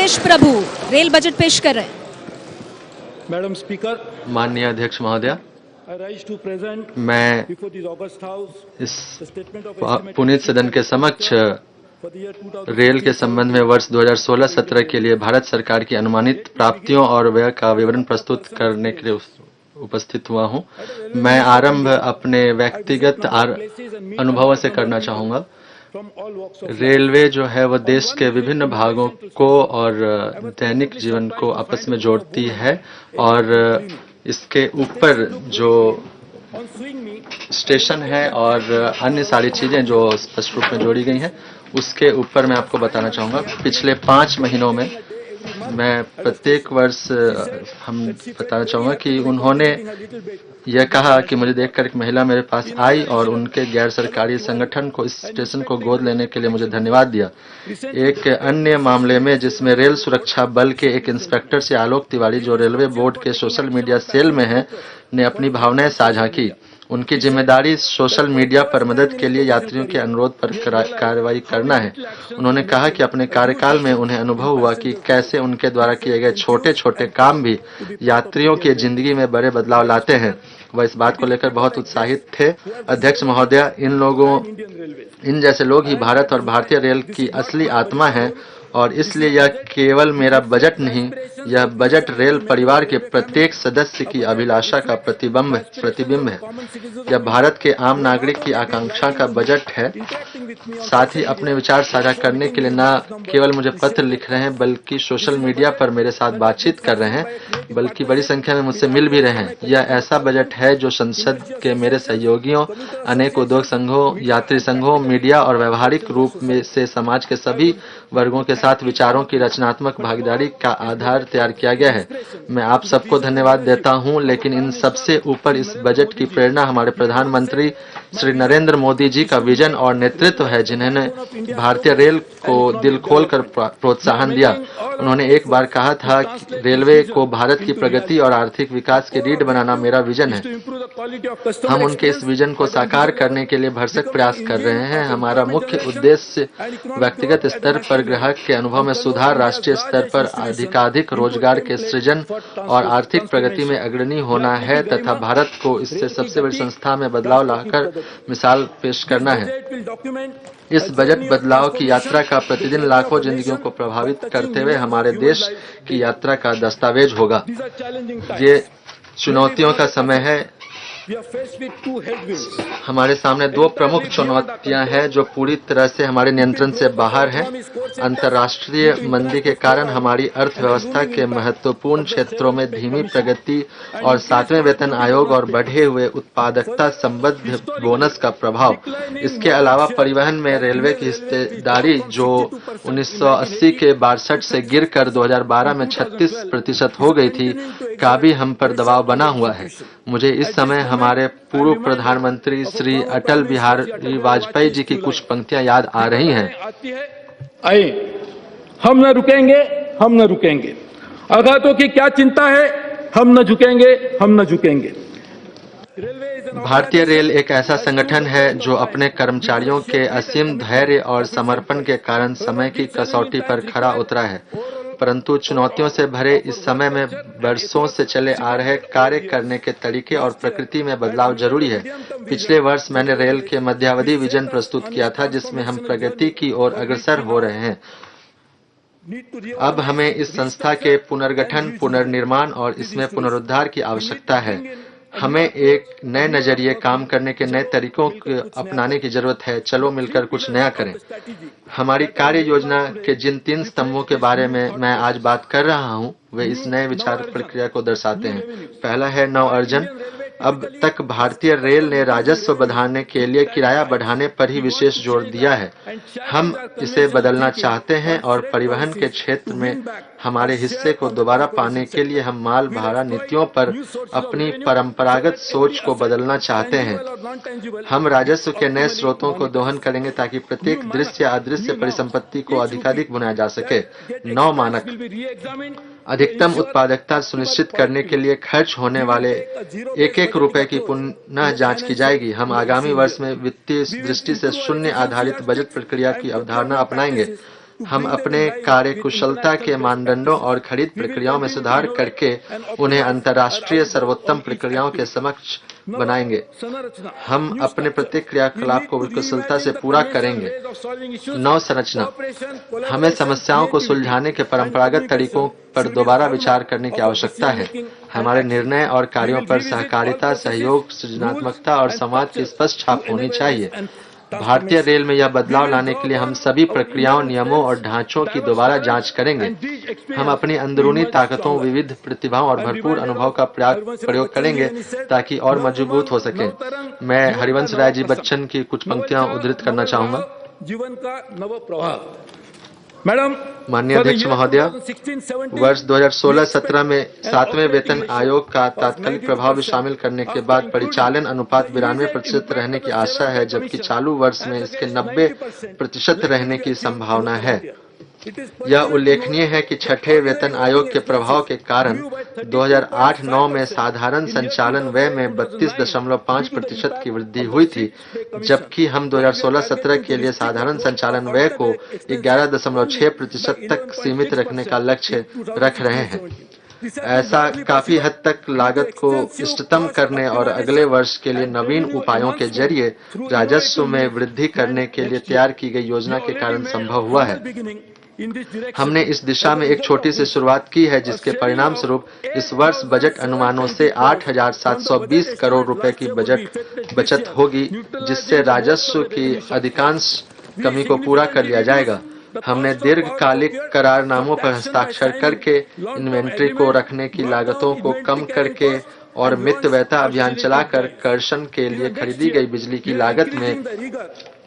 सुरेश प्रभु rail budget पेश कर रहे हैं। मैडम स्पीकर, माननीय अध्यक्ष महोदय, मैं इस पुनीत सदन के समक्ष रेल के संबंध में वर्ष 2016-17 के लिए भारत सरकार की अनुमानित प्राप्तियों और व्यय का विवरण प्रस्तुत करने के लिए उपस्थित हुआ हूं। मैं आरंभ अपने व्यक्तिगत अनुभवों से करना चाहूंगा। रेलवे जो है वह देश के विभिन्न भागों को और दैनिक जीवन को आपस में जोड़ती है और इसके ऊपर जो स्टेशन है और अन्य सारी चीजें जो स्पष्ट रूप में जोड़ी गई हैं उसके ऊपर मैं आपको बताना चाहूंगा। पिछले 5 महीनों में मैं प्रत्येक वर्ष हम बताना चाहूंगा कि उन्होंने यह कहा कि मुझे देखकर एक महिला मेरे पास आई और उनके गैर सरकारी संगठन को इस स्टेशन को गोद लेने के लिए मुझे धन्यवाद दिया। एक अन्य मामले में जिसमें रेल सुरक्षा बल के एक इंस्पेक्टर से आलोक तिवारी जो रेलवे बोर्ड के सोशल मीडिया सेल में हैं ने अपनी भावनाएं साझा की। उनकी जिम्मेदारी सोशल मीडिया पर मदद के लिए यात्रियों के अनुरोध पर कार्रवाई करना है। उन्होंने कहा कि अपने कार्यकाल में उन्हें अनुभव हुआ कि कैसे उनके द्वारा किए गए छोटे छोटे काम भी यात्रियों की जिंदगी में बड़े बदलाव लाते हैं। वह इस बात को लेकर बहुत उत्साहित थे। अध्यक्ष महोदय, इन जैसे लोग ही भारत और भारतीय रेल की असली आत्मा है और इसलिए यह केवल मेरा बजट नहीं, यह बजट रेल परिवार के प्रत्येक सदस्य की अभिलाषा का प्रतिबिंब है। यह भारत के आम नागरिक की आकांक्षा का बजट है। साथ ही अपने विचार साझा करने के लिए न केवल मुझे पत्र लिख रहे हैं बल्कि सोशल मीडिया पर मेरे साथ बातचीत कर रहे हैं, बल्कि बड़ी संख्या में मुझसे मिल भी रहे हैं। यह ऐसा बजट है जो संसद के मेरे सहयोगियों, अनेक उद्योग संघों, यात्री संघों, मीडिया और व्यवहारिक रूप में से समाज के सभी वर्गों के साथ विचारों की रचनात्मक भागीदारी का आधार तैयार किया गया है। मैं आप सबको धन्यवाद देता हूं, लेकिन इन सबसे ऊपर इस बजट की प्रेरणा हमारे प्रधानमंत्री श्री नरेंद्र मोदी जी का विजन और नेतृत्व है, जिन्होंने भारतीय रेल को दिल खोलकर प्रोत्साहन दिया। उन्होंने एक बार कहा था कि रेलवे को भारत की प्रगति और आर्थिक विकास की रीढ़ बनाना मेरा विजन है। हम उनके इस विजन को साकार करने के लिए भरसक प्रयास कर रहे हैं। हमारा मुख्य उद्देश्य व्यक्तिगत स्तर पर ग्राहक के अनुभव में सुधार, राष्ट्रीय स्तर पर अधिकाधिक रोजगार के सृजन और आर्थिक प्रगति में अग्रणी होना है तथा भारत को इससे सबसे बड़ी संस्था में बदलाव लाकर मिसाल पेश करना है। इस बजट बदलाव की यात्रा का प्रतिदिन लाखों जिंदगियों को प्रभावित करते हुए हमारे देश की यात्रा का दस्तावेज होगा। ये चुनौतियों का समय है। हमारे सामने 2 प्रमुख चुनौतियां हैं जो पूरी तरह से हमारे नियंत्रण से बाहर हैं। अंतर्राष्ट्रीय मंदी के कारण हमारी अर्थव्यवस्था के महत्वपूर्ण क्षेत्रों में धीमी प्रगति और 7वें वेतन आयोग और बढ़े हुए उत्पादकता संबद्ध बोनस का प्रभाव। इसके अलावा परिवहन में रेलवे की हिस्सेदारी जो 1980 के 62 से गिरकर 2012 में 36% हो गई थी का भी हम पर दबाव बना हुआ है। मुझे इस समय हमारे पूर्व प्रधानमंत्री श्री अटल बिहारी वाजपेयी जी की कुछ पंक्तियां याद आ रही हैं। आए, हम न रुकेंगे, हम न रुकेंगे। आघातों की क्या चिंता है, हम न झुकेंगे, हम न झुकेंगे। भारतीय रेल एक ऐसा संगठन है जो अपने कर्मचारियों के असीम धैर्य और समर्पण के कारण समय की कसौटी पर खरा उतरा है। परंतु चुनौतियों से भरे इस समय में वर्षों से चले आ रहे कार्य करने के तरीके और प्रकृति में बदलाव जरूरी है। पिछले वर्ष मैंने रेल के मध्यावधि विजन प्रस्तुत किया था जिसमें हम प्रगति की ओर अग्रसर हो रहे हैं। अब हमें इस संस्था के पुनर्गठन, पुनर्निर्माण और इसमें पुनरुद्धार की आवश्यकता है। हमें एक नए नजरिए, काम करने के नए तरीकों को अपनाने की जरूरत है। चलो मिलकर कुछ नया करें। हमारी कार्य योजना के जिन 3 स्तंभों के बारे में मैं आज बात कर रहा हूं, वे इस नए विचार प्रक्रिया को दर्शाते हैं। पहला है नव अर्जन। अब तक भारतीय रेल ने राजस्व बढ़ाने के लिए किराया बढ़ाने पर ही विशेष जोर दिया है। हम इसे बदलना चाहते हैं और परिवहन के क्षेत्र में हमारे हिस्से को दोबारा पाने के लिए हम माल भाड़ा नीतियों पर अपनी परंपरागत सोच को बदलना चाहते हैं। हम राजस्व के नए स्रोतों को दोहन करेंगे ताकि प्रत्येक दृश्य या अदृश्य परिसंपत्ति को अधिकाधिक बनाया जा सके। 9 मानक। अधिकतम उत्पादकता सुनिश्चित करने के लिए खर्च होने वाले एक रुपए की पुनः जांच की जाएगी। हम आगामी वर्ष में वित्तीय दृष्टि से शून्य आधारित बजट प्रक्रिया की अवधारणा अपनाएंगे। हम अपने कार्यकुशलता के मानदंडों और खरीद प्रक्रियाओं में सुधार करके उन्हें अंतर्राष्ट्रीय सर्वोत्तम प्रक्रियाओं के समक्ष बनाएंगे। हम अपने प्रत्येक क्रियाकलाप को कुशलता से पूरा करेंगे। नव संरचना, हमें समस्याओं को सुलझाने के परंपरागत तरीकों पर दोबारा विचार करने की आवश्यकता है। हमारे निर्णय और कार्यों पर सहकारिता, सहयोग, सृजनात्मकता और संवाद की स्पष्ट छाप होनी चाहिए। भारतीय रेल में यह बदलाव लाने के लिए हम सभी प्रक्रियाओं, नियमों और ढांचों की दोबारा जांच करेंगे। हम अपनी अंदरूनी ताकतों, विविध प्रतिभाओं और भरपूर अनुभव का प्रयोग करेंगे ताकि और मजबूत हो सके। मैं हरिवंश राय जी बच्चन की कुछ पंक्तियां उद्धृत करना चाहूंगा। जीवन का नव प्रवाह। मैडम, माननीय अध्यक्ष महोदय, वर्ष 2016-17 में 7वें वेतन आयोग का तात्कालिक प्रभाव भी शामिल करने के बाद परिचालन अनुपात 92% रहने की आशा है, जबकि चालू वर्ष में इसके 90% रहने की संभावना है। यह उल्लेखनीय है कि छठे वेतन आयोग के प्रभाव के कारण 2008-9 में साधारण संचालन व्यय में 32.5% की वृद्धि हुई थी, जबकि हम 2016-17 के लिए साधारण संचालन व्यय को 11.6% तक सीमित रखने का लक्ष्य रख रहे हैं। ऐसा काफी हद तक लागत को इष्टतम करने और अगले वर्ष के लिए नवीन उपायों के जरिए राजस्व में वृद्धि करने के लिए तैयार की गई योजना के कारण संभव हुआ है। हमने इस दिशा में एक छोटी सी शुरुआत की है, जिसके परिणाम स्वरूप इस वर्ष बजट अनुमानों से 8,720 करोड़ रुपए की बचत होगी, जिससे राजस्व की अधिकांश कमी को पूरा कर लिया जाएगा। हमने दीर्घकालिक करारनामों पर हस्ताक्षर करके इन्वेंट्री को रखने की लागतों को कम करके और मितव्ययता अभियान चलाकर कर्षण के लिए खरीदी गई बिजली की लागत में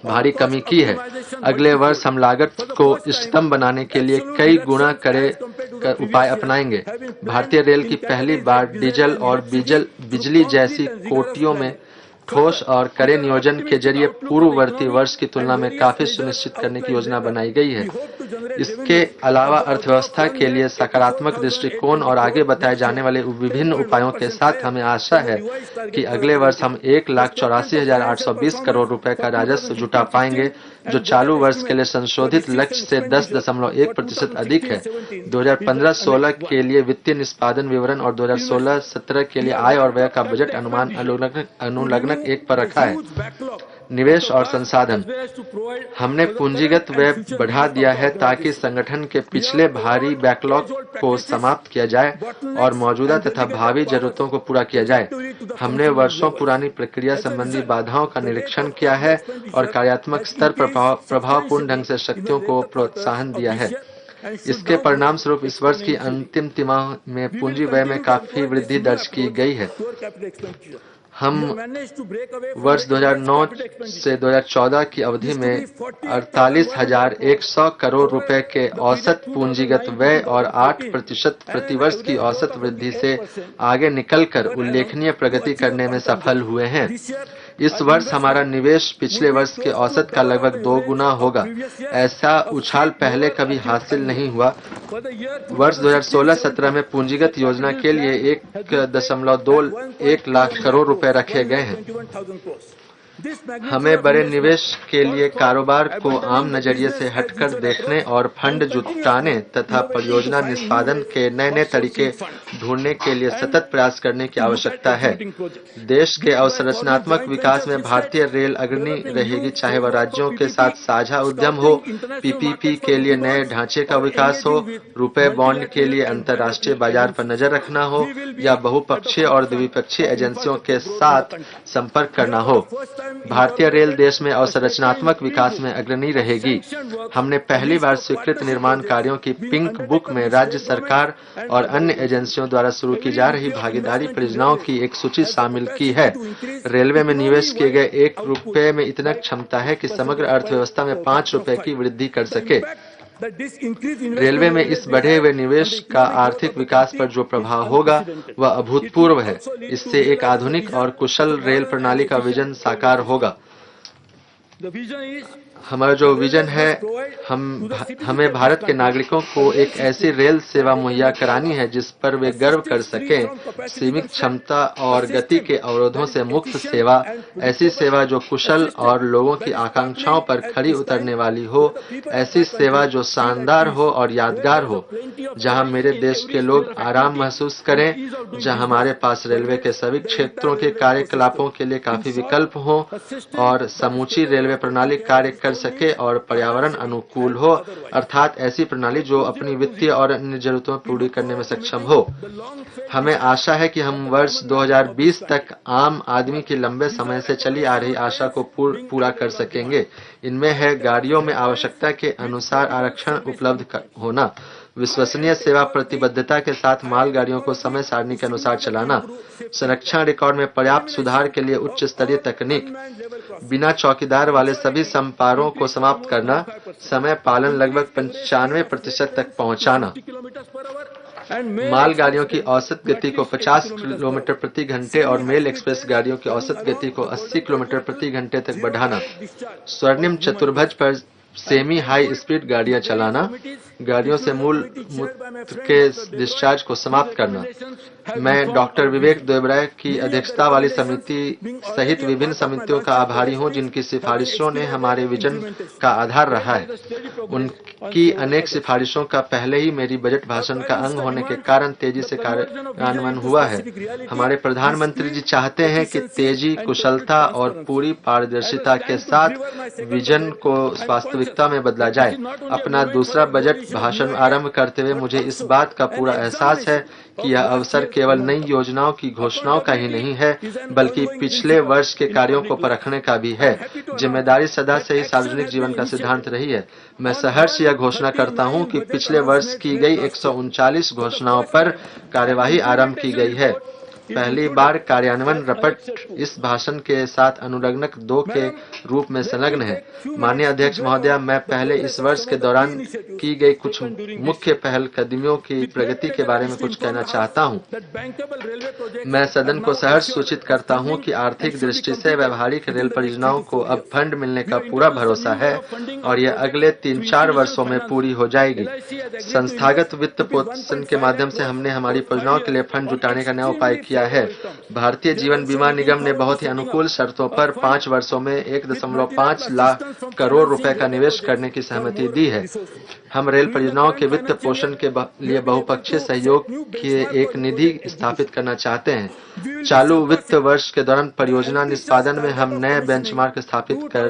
भारी कमी की है। अगले वर्ष हम लागत को इष्टतम बनाने के लिए कई गुना कड़े उपाय अपनाएंगे। भारतीय रेल की पहली बार डीजल और बिजली जैसी कोटियों में ठोस और कड़े नियोजन के जरिए पूर्ववर्ती वर्ष की तुलना में काफी सुनिश्चित करने की योजना बनाई गई है। इसके अलावा अर्थव्यवस्था के लिए सकारात्मक दृष्टिकोण और आगे बताए जाने वाले विभिन्न उपायों के साथ हमें आशा है कि अगले वर्ष हम 1,84,820 करोड़ रुपए का राजस्व जुटा पाएंगे, जो चालू वर्ष के लिए संशोधित लक्ष्य से 10.1% अधिक है। 2015-16 के लिए वित्तीय निष्पादन विवरण और 2016-17 के लिए आय और व्यय का बजट अनुमान अनुलग्नक 1 पर रखा है। निवेश और संसाधन, हमने पूंजीगत व्यय बढ़ा दिया है ताकि संगठन के पिछले भारी बैकलॉग को समाप्त किया जाए और मौजूदा तथा भावी जरूरतों को पूरा किया जाए। हमने वर्षों पुरानी प्रक्रिया संबंधी बाधाओं का निरीक्षण किया है और कार्यात्मक स्तर पर प्रभावपूर्ण ढंग से शक्तियों को प्रोत्साहन दिया है। इसके परिणाम स्वरूप इस वर्ष की अंतिम तिमाही में पूंजी व्यय में काफी वृद्धि दर्ज की गई है। हम वर्ष 2009 से 2014 की अवधि में 48,100 करोड़ रुपए के औसत पूंजीगत व्यय और 8% प्रतिवर्ष की औसत वृद्धि से आगे निकलकर उल्लेखनीय प्रगति करने में सफल हुए हैं। इस वर्ष हमारा निवेश पिछले वर्ष के औसत का लगभग 2 गुना होगा। ऐसा उछाल पहले कभी हासिल नहीं हुआ। वर्ष 2016-17 में पूंजीगत योजना के लिए 1.21 लाख करोड़ रुपए रखे गए हैं। हमें बड़े निवेश के लिए कारोबार को आम नजरिए से हटकर देखने और फंड जुटाने तथा परियोजना निष्पादन के नए तरीके ढूंढने के लिए सतत प्रयास करने की आवश्यकता है। देश के अवसंरचनात्मक विकास में भारतीय रेल अग्रणी रहेगी, चाहे वह राज्यों के साथ साझा उद्यम हो, पीपीपी के लिए नए ढांचे का विकास हो, रुपए बॉन्ड के लिए अंतर्राष्ट्रीय बाजार पर नजर रखना हो या बहुपक्षीय और द्विपक्षीय एजेंसियों के साथ संपर्क करना हो। भारतीय रेल देश में अवसंरचनात्मक विकास में अग्रणी रहेगी। हमने पहली बार स्वीकृत निर्माण कार्यों की पिंक बुक में राज्य सरकार और अन्य एजेंसियों द्वारा शुरू की जा रही भागीदारी परियोजनाओं की एक सूची शामिल की है। रेलवे में निवेश किए गए 1 रुपए में इतना क्षमता है कि समग्र अर्थव्यवस्था में 5 रुपए की वृद्धि कर सके। रेलवे में इस बढ़े हुए निवेश का आर्थिक विकास पर जो प्रभाव होगा वह अभूतपूर्व है। इससे एक आधुनिक और कुशल रेल प्रणाली का विजन साकार होगा। हमारा जो विजन है, हमें भारत के नागरिकों को एक ऐसी रेल सेवा मुहैया करानी है जिस पर वे गर्व कर सकें। सीमित क्षमता और गति के अवरोधों से मुक्त सेवा, ऐसी सेवा जो कुशल और लोगों की आकांक्षाओं पर खरी उतरने वाली हो, ऐसी सेवा जो शानदार हो और यादगार हो, जहां मेरे देश के लोग आराम महसूस करें, जहां हमारे पास रेलवे के सभी क्षेत्रों के कार्यकलापों के लिए काफी विकल्प हों और समूची रेलवे प्रणाली कार्य कर सके और पर्यावरण अनुकूल हो, अर्थात ऐसी प्रणाली जो अपनी वित्तीय और अन्य जरूरतों पूरी करने में सक्षम हो। हमें आशा है कि हम वर्ष 2020 तक आम आदमी की लंबे समय से चली आ रही आशा को पूरा कर सकेंगे। इनमें है गाड़ियों में आवश्यकता के अनुसार आरक्षण उपलब्ध होना, विश्वसनीय सेवा प्रतिबद्धता के साथ मालगाड़ियों को समय सारणी के अनुसार चलाना, संरक्षण रिकॉर्ड में पर्याप्त सुधार के लिए उच्च स्तरीय तकनीक, बिना चौकीदार वाले सभी संपारों को समाप्त करना, समय पालन लगभग 95% तक पहुंचाना, मालगाड़ियों की औसत गति को 50 किलोमीटर प्रति घंटे और मेल एक्सप्रेस गाड़ियों की औसत गति को 80 किलोमीटर प्रति घंटे तक बढ़ाना, स्वर्णिम चतुर्भुज पर सेमी हाई स्पीड गाड़ियां चलाना, गाड़ियों से मूल मूत्र के डिस्चार्ज को समाप्त करना। मैं डॉक्टर विवेक देवराय की अध्यक्षता वाली समिति सहित विभिन्न समितियों का आभारी हूं जिनकी सिफारिशों ने हमारे विजन का आधार रहा है। उनकी अनेक सिफारिशों का पहले ही मेरी बजट भाषण का अंग होने के कारण तेजी से कार्यान्वयन हुआ है। हमारे प्रधानमंत्री जी चाहते हैं कि तेजी, कुशलता और पूरी पारदर्शिता के साथ विजन को वास्तविकता में बदला जाए। अपना दूसरा बजट भाषण आरंभ करते हुए मुझे इस बात का पूरा एहसास है कि यह अवसर केवल नई योजनाओं की घोषणाओं का ही नहीं है, बल्कि पिछले वर्ष के कार्यों को परखने का भी है। जिम्मेदारी सदा से ही सार्वजनिक जीवन का सिद्धांत रही है। मैं सहर्ष यह घोषणा करता हूं कि पिछले वर्ष की गई 139 घोषणाओं पर कार्यवाही आरंभ की गई है। पहली बार कार्यान्वयन रपट इस भाषण के साथ अनुलग्नक 2 के रूप में संलग्न है। माननीय अध्यक्ष महोदया, मैं पहले इस वर्ष के दौरान की गई कुछ मुख्य पहल कदमियों की प्रगति के बारे में कुछ कहना चाहता हूं। मैं सदन को सहर्ष सूचित करता हूं कि आर्थिक दृष्टि से व्यवहारिक रेल परियोजनाओं को अब फंड मिलने का पूरा भरोसा है और यह अगले 3-4 वर्षों में पूरी हो जाएगी। संस्थागत वित्त पोषण के माध्यम से हमने हमारी परियोजनाओं के लिए फंड जुटाने का नया उपाय किया है। भारतीय जीवन बीमा निगम ने बहुत ही अनुकूल शर्तों पर 5 वर्षों में 1.5 लाख करोड़ रुपए का निवेश करने की सहमति दी है। हम रेल परियोजनाओं के वित्त पोषण के लिए बहुपक्षीय सहयोग की एक निधि स्थापित करना चाहते हैं। चालू वित्त वर्ष के दौरान परियोजना निष्पादन में हम नए बेंचमार्क स्थापित कर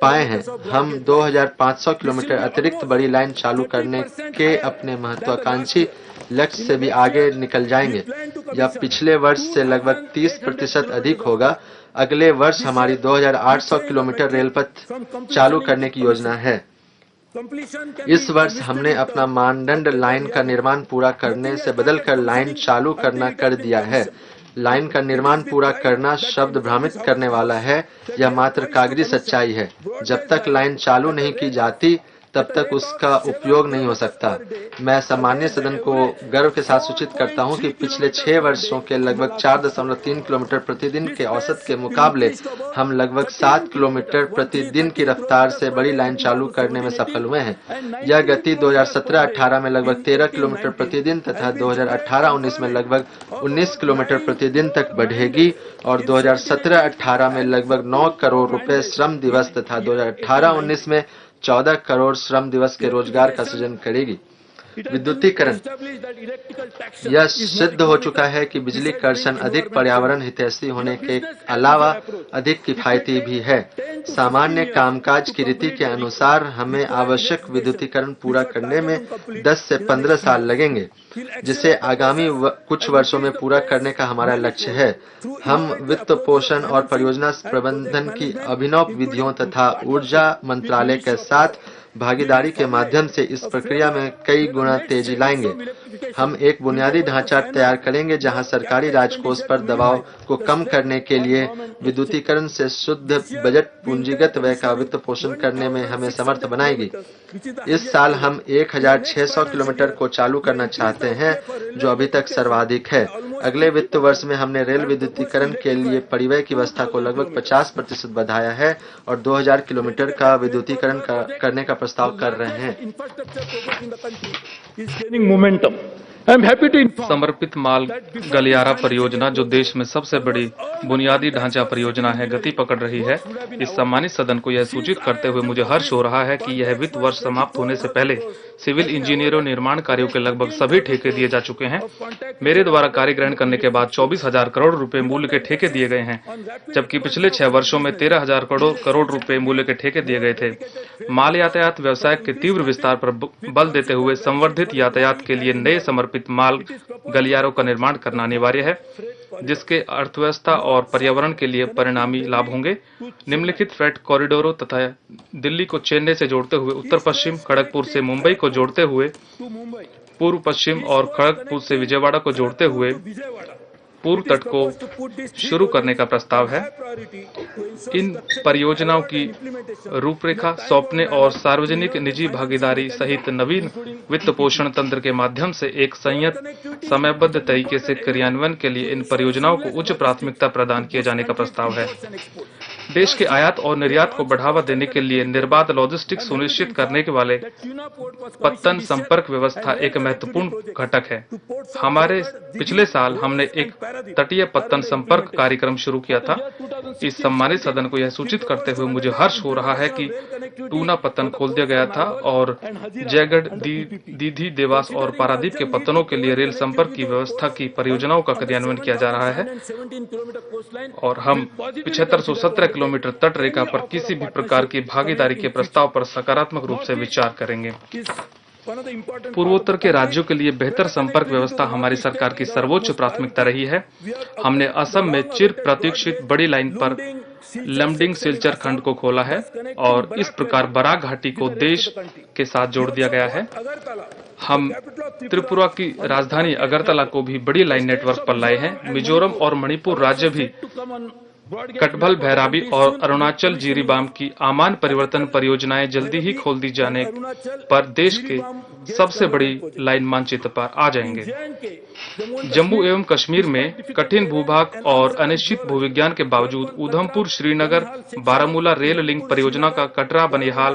पाए हैं। हम 2500 किलोमीटर अतिरिक्त बड़ी लाइन चालू करने के अपने महत्वाकांक्षी लक्ष्य से भी आगे निकल जाएंगे। यह पिछले वर्ष से लगभग 30% अधिक होगा। अगले वर्ष हमारी 2800 किलोमीटर रेलपथ चालू करने की योजना है। इस वर्ष हमने अपना मानदंड लाइन का निर्माण पूरा करने से बदलकर लाइन चालू करना कर दिया है। लाइन का निर्माण पूरा करना शब्द भ्रमित करने वाला है, यह मात्र कागजी सच्चाई है। जब तक लाइन चालू नहीं की जाती तब तक उसका उपयोग नहीं हो सकता। मैं सामान्य सदन को गर्व के साथ सूचित करता हूं कि पिछले 6 वर्षों के लगभग 4.3 किलोमीटर प्रतिदिन के औसत के मुकाबले हम लगभग 7 किलोमीटर प्रतिदिन की रफ्तार से बड़ी लाइन चालू करने में सफल हुए हैं। यह गति 2017-18 में लगभग 13 किलोमीटर प्रतिदिन तथा 2018-19 में लगभग 19 किलोमीटर प्रतिदिन तक बढ़ेगी और 2017-18 में लगभग 9 करोड़ रुपए श्रम दिवस तथा 2018-19 में 14 करोड़ श्रम दिवस के रोजगार का सृजन करेगी। विद्युतीकरण, यह सिद्ध हो चुका है कि बिजली कर्षण अधिक पर्यावरण हितैषी होने के अलावा अधिक किफायती भी है। सामान्य कामकाज की रीति के अनुसार हमें आवश्यक विद्युतीकरण पूरा करने में 10 से 15 साल लगेंगे, जिसे आगामी कुछ वर्षों में पूरा करने का हमारा लक्ष्य है। हम वित्त पोषण और परियोजना प्रबंधन की अभिनव विधियों तथा ऊर्जा मंत्रालय के साथ भागीदारी के माध्यम से इस प्रक्रिया में कई गुना तेजी लाएंगे। हम एक बुनियादी ढांचा तैयार करेंगे जहां सरकारी राजकोष पर दबाव को कम करने के लिए विद्युतीकरण से शुद्ध बजट पूंजीगत व्यय का वित्त पोषण करने में हमें समर्थ बनाएगी। इस साल हम 1600 किलोमीटर को चालू करना चाहते हैं, जो अभी तक सर्वाधिक है। अगले वित्त वर्ष में हमने रेल विद्युतीकरण के लिए परिवहन की व्यवस्था को लगभग 50% बढ़ाया है और 2000 किलोमीटर का विद्युतीकरण करने का प्रस्ताव कर रहे हैं। समर्पित माल गलियारा परियोजना, जो देश में सबसे बड़ी बुनियादी ढांचा परियोजना है, गति पकड़ रही है। इस सम्मानित सदन को यह सूचित करते हुए मुझे हर्ष हो रहा है कि यह वित्त वर्ष समाप्त होने से पहले सिविल इंजीनियरों निर्माण कार्यों के लगभग सभी ठेके दिए जा चुके हैं। मेरे द्वारा कार्य ग्रहण करने के बाद 24,000 करोड़ रुपए मूल्य के ठेके दिए गए हैं, जबकि पिछले 6 वर्षों में 13,000 करोड़ रुपए मूल्य के ठेके दिए गए थे। माल यातायात व्यवसाय के तीव्र विस्तार पर बल देते हुए संवर्धित यातायात के लिए नए समर्पित माल गलियारों का निर्माण करना अनिवार्य है, जिसके अर्थव्यवस्था और पर्यावरण के लिए परिणामी लाभ होंगे। निम्नलिखित फ्रेट कॉरिडोरों तथा दिल्ली को चेन्नई से जोड़ते हुए, उत्तर पश्चिम खड़गपुर से मुंबई को जोड़ते हुए, पूर्व पश्चिम और खड़गपुर से विजयवाड़ा को जोड़ते हुए पूर्व तट को शुरू करने का प्रस्ताव है। इन परियोजनाओं की रूपरेखा सौंपने और सार्वजनिक निजी भागीदारी सहित नवीन वित्त पोषण तंत्र के माध्यम से एक संयत समयबद्ध तरीके से क्रियान्वयन के लिए इन परियोजनाओं को उच्च प्राथमिकता प्रदान किए जाने का प्रस्ताव है। देश के आयात और निर्यात को बढ़ावा देने के लिए निर्बाध लॉजिस्टिक्स सुनिश्चित करने के वाले पत्तन संपर्क व्यवस्था एक महत्वपूर्ण घटक है। हमारे पिछले साल हमने एक तटीय पत्तन संपर्क कार्यक्रम शुरू किया था। इस सम्मानित सदन को यह सूचित करते हुए मुझे हर्ष हो रहा है कि टूना पत्तन खोल दिया गया था और जयगढ़, दीधी, देवास और पारादीप के पत्तनों के लिए रेल संपर्क की व्यवस्था की परियोजनाओं का क्रियान्वयन किया जा रहा है और हम 7517 किलोमीटर तट रेखा पर किसी भी प्रकार की भागीदारी के प्रस्ताव पर सकारात्मक रूप से विचार करेंगे। पूर्वोत्तर के राज्यों के लिए बेहतर संपर्क व्यवस्था हमारी सरकार की सर्वोच्च प्राथमिकता रही है। हमने असम में चिर प्रतीक्षित बड़ी लाइन पर लमडिंग सिलचर खंड को खोला है और इस प्रकार बराक घाटी को देश के साथ जोड़ दिया गया है। हम त्रिपुरा की राजधानी अगरतला को भी बड़ी लाइन नेटवर्क पर लाए हैं। मिजोरम और मणिपुर राज्य भी कटभल, भैराबी और अरुणाचल जिरीबाम की आमान परिवर्तन परियोजनाएं जल्दी ही खोल दी जाने पर देश के सबसे बड़ी लाइन मानचित्र पर आ जाएंगे। जम्मू एवं कश्मीर में कठिन भूभाग और अनिश्चित भूविज्ञान के बावजूद उधमपुर, श्रीनगर, बारामूला रेल लिंक परियोजना का कटरा बनिहाल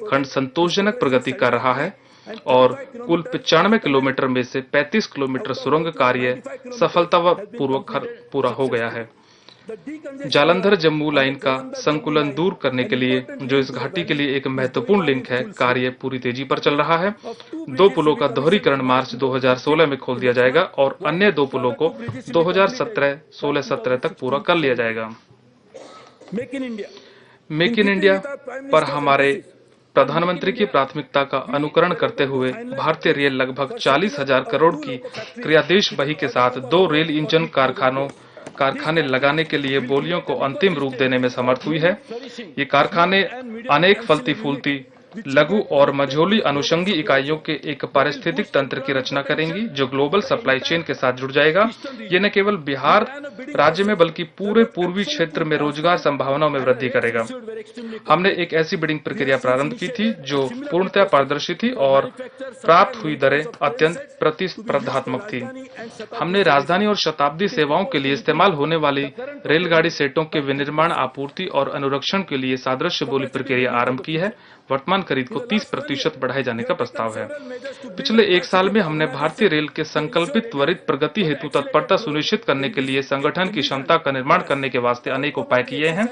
खंड संतोषजनक प्रगति कर रहा है और कुल 95 किलोमीटर में से 35 किलोमीटर सुरंग कार्य सफलतापूर्वक पूरा हो गया है। जालंधर जम्मू लाइन का संकुलन दूर करने के लिए, जो इस घाटी के लिए एक महत्वपूर्ण लिंक है, कार्य पूरी तेजी पर चल रहा है। 2 पुलों का दोहरीकरण मार्च 2016 में खोल दिया जाएगा और अन्य 2 पुलों को 2016-17 तक पूरा कर लिया जाएगा। मेक इन इंडिया पर हमारे प्रधानमंत्री की प्राथमिकता का अनुकरण करते हुए भारतीय रेल लगभग 40,000 करोड़ की क्रियादेश बही के साथ 2 रेल इंजन कारखाने लगाने के लिए बोलियों को अंतिम रूप देने में समर्थ हुई है। ये कारखाने अनेक फलती फूलती लघु और मझोली अनुषंगी इकाइयों के एक पारिस्थितिक तंत्र की रचना करेंगी, जो ग्लोबल सप्लाई चेन के साथ जुड़ जाएगा। ये न केवल बिहार राज्य में बल्कि पूरे पूर्वी क्षेत्र में रोजगार संभावनाओं में वृद्धि करेगा। हमने एक ऐसी बिडिंग प्रक्रिया प्रारंभ की थी जो पूर्णतः पारदर्शी थी और प्राप्त हुई दरें अत्यंत प्रतिस्पर्धात्मक थी। हमने राजधानी और शताब्दी सेवाओं के लिए इस्तेमाल होने वाली रेलगाड़ी सेटों के विनिर्माण, आपूर्ति और अनुरक्षण के लिए सादृश्य बोली प्रक्रिया आरंभ की है। वर्तमान खरीद को 30% बढ़ाए जाने का प्रस्ताव है। पिछले 1 साल में हमने भारतीय रेल के संकल्पित त्वरित प्रगति हेतु तत्परता सुनिश्चित करने के लिए संगठन की क्षमता का निर्माण करने के वास्ते अनेक उपाय किए हैं।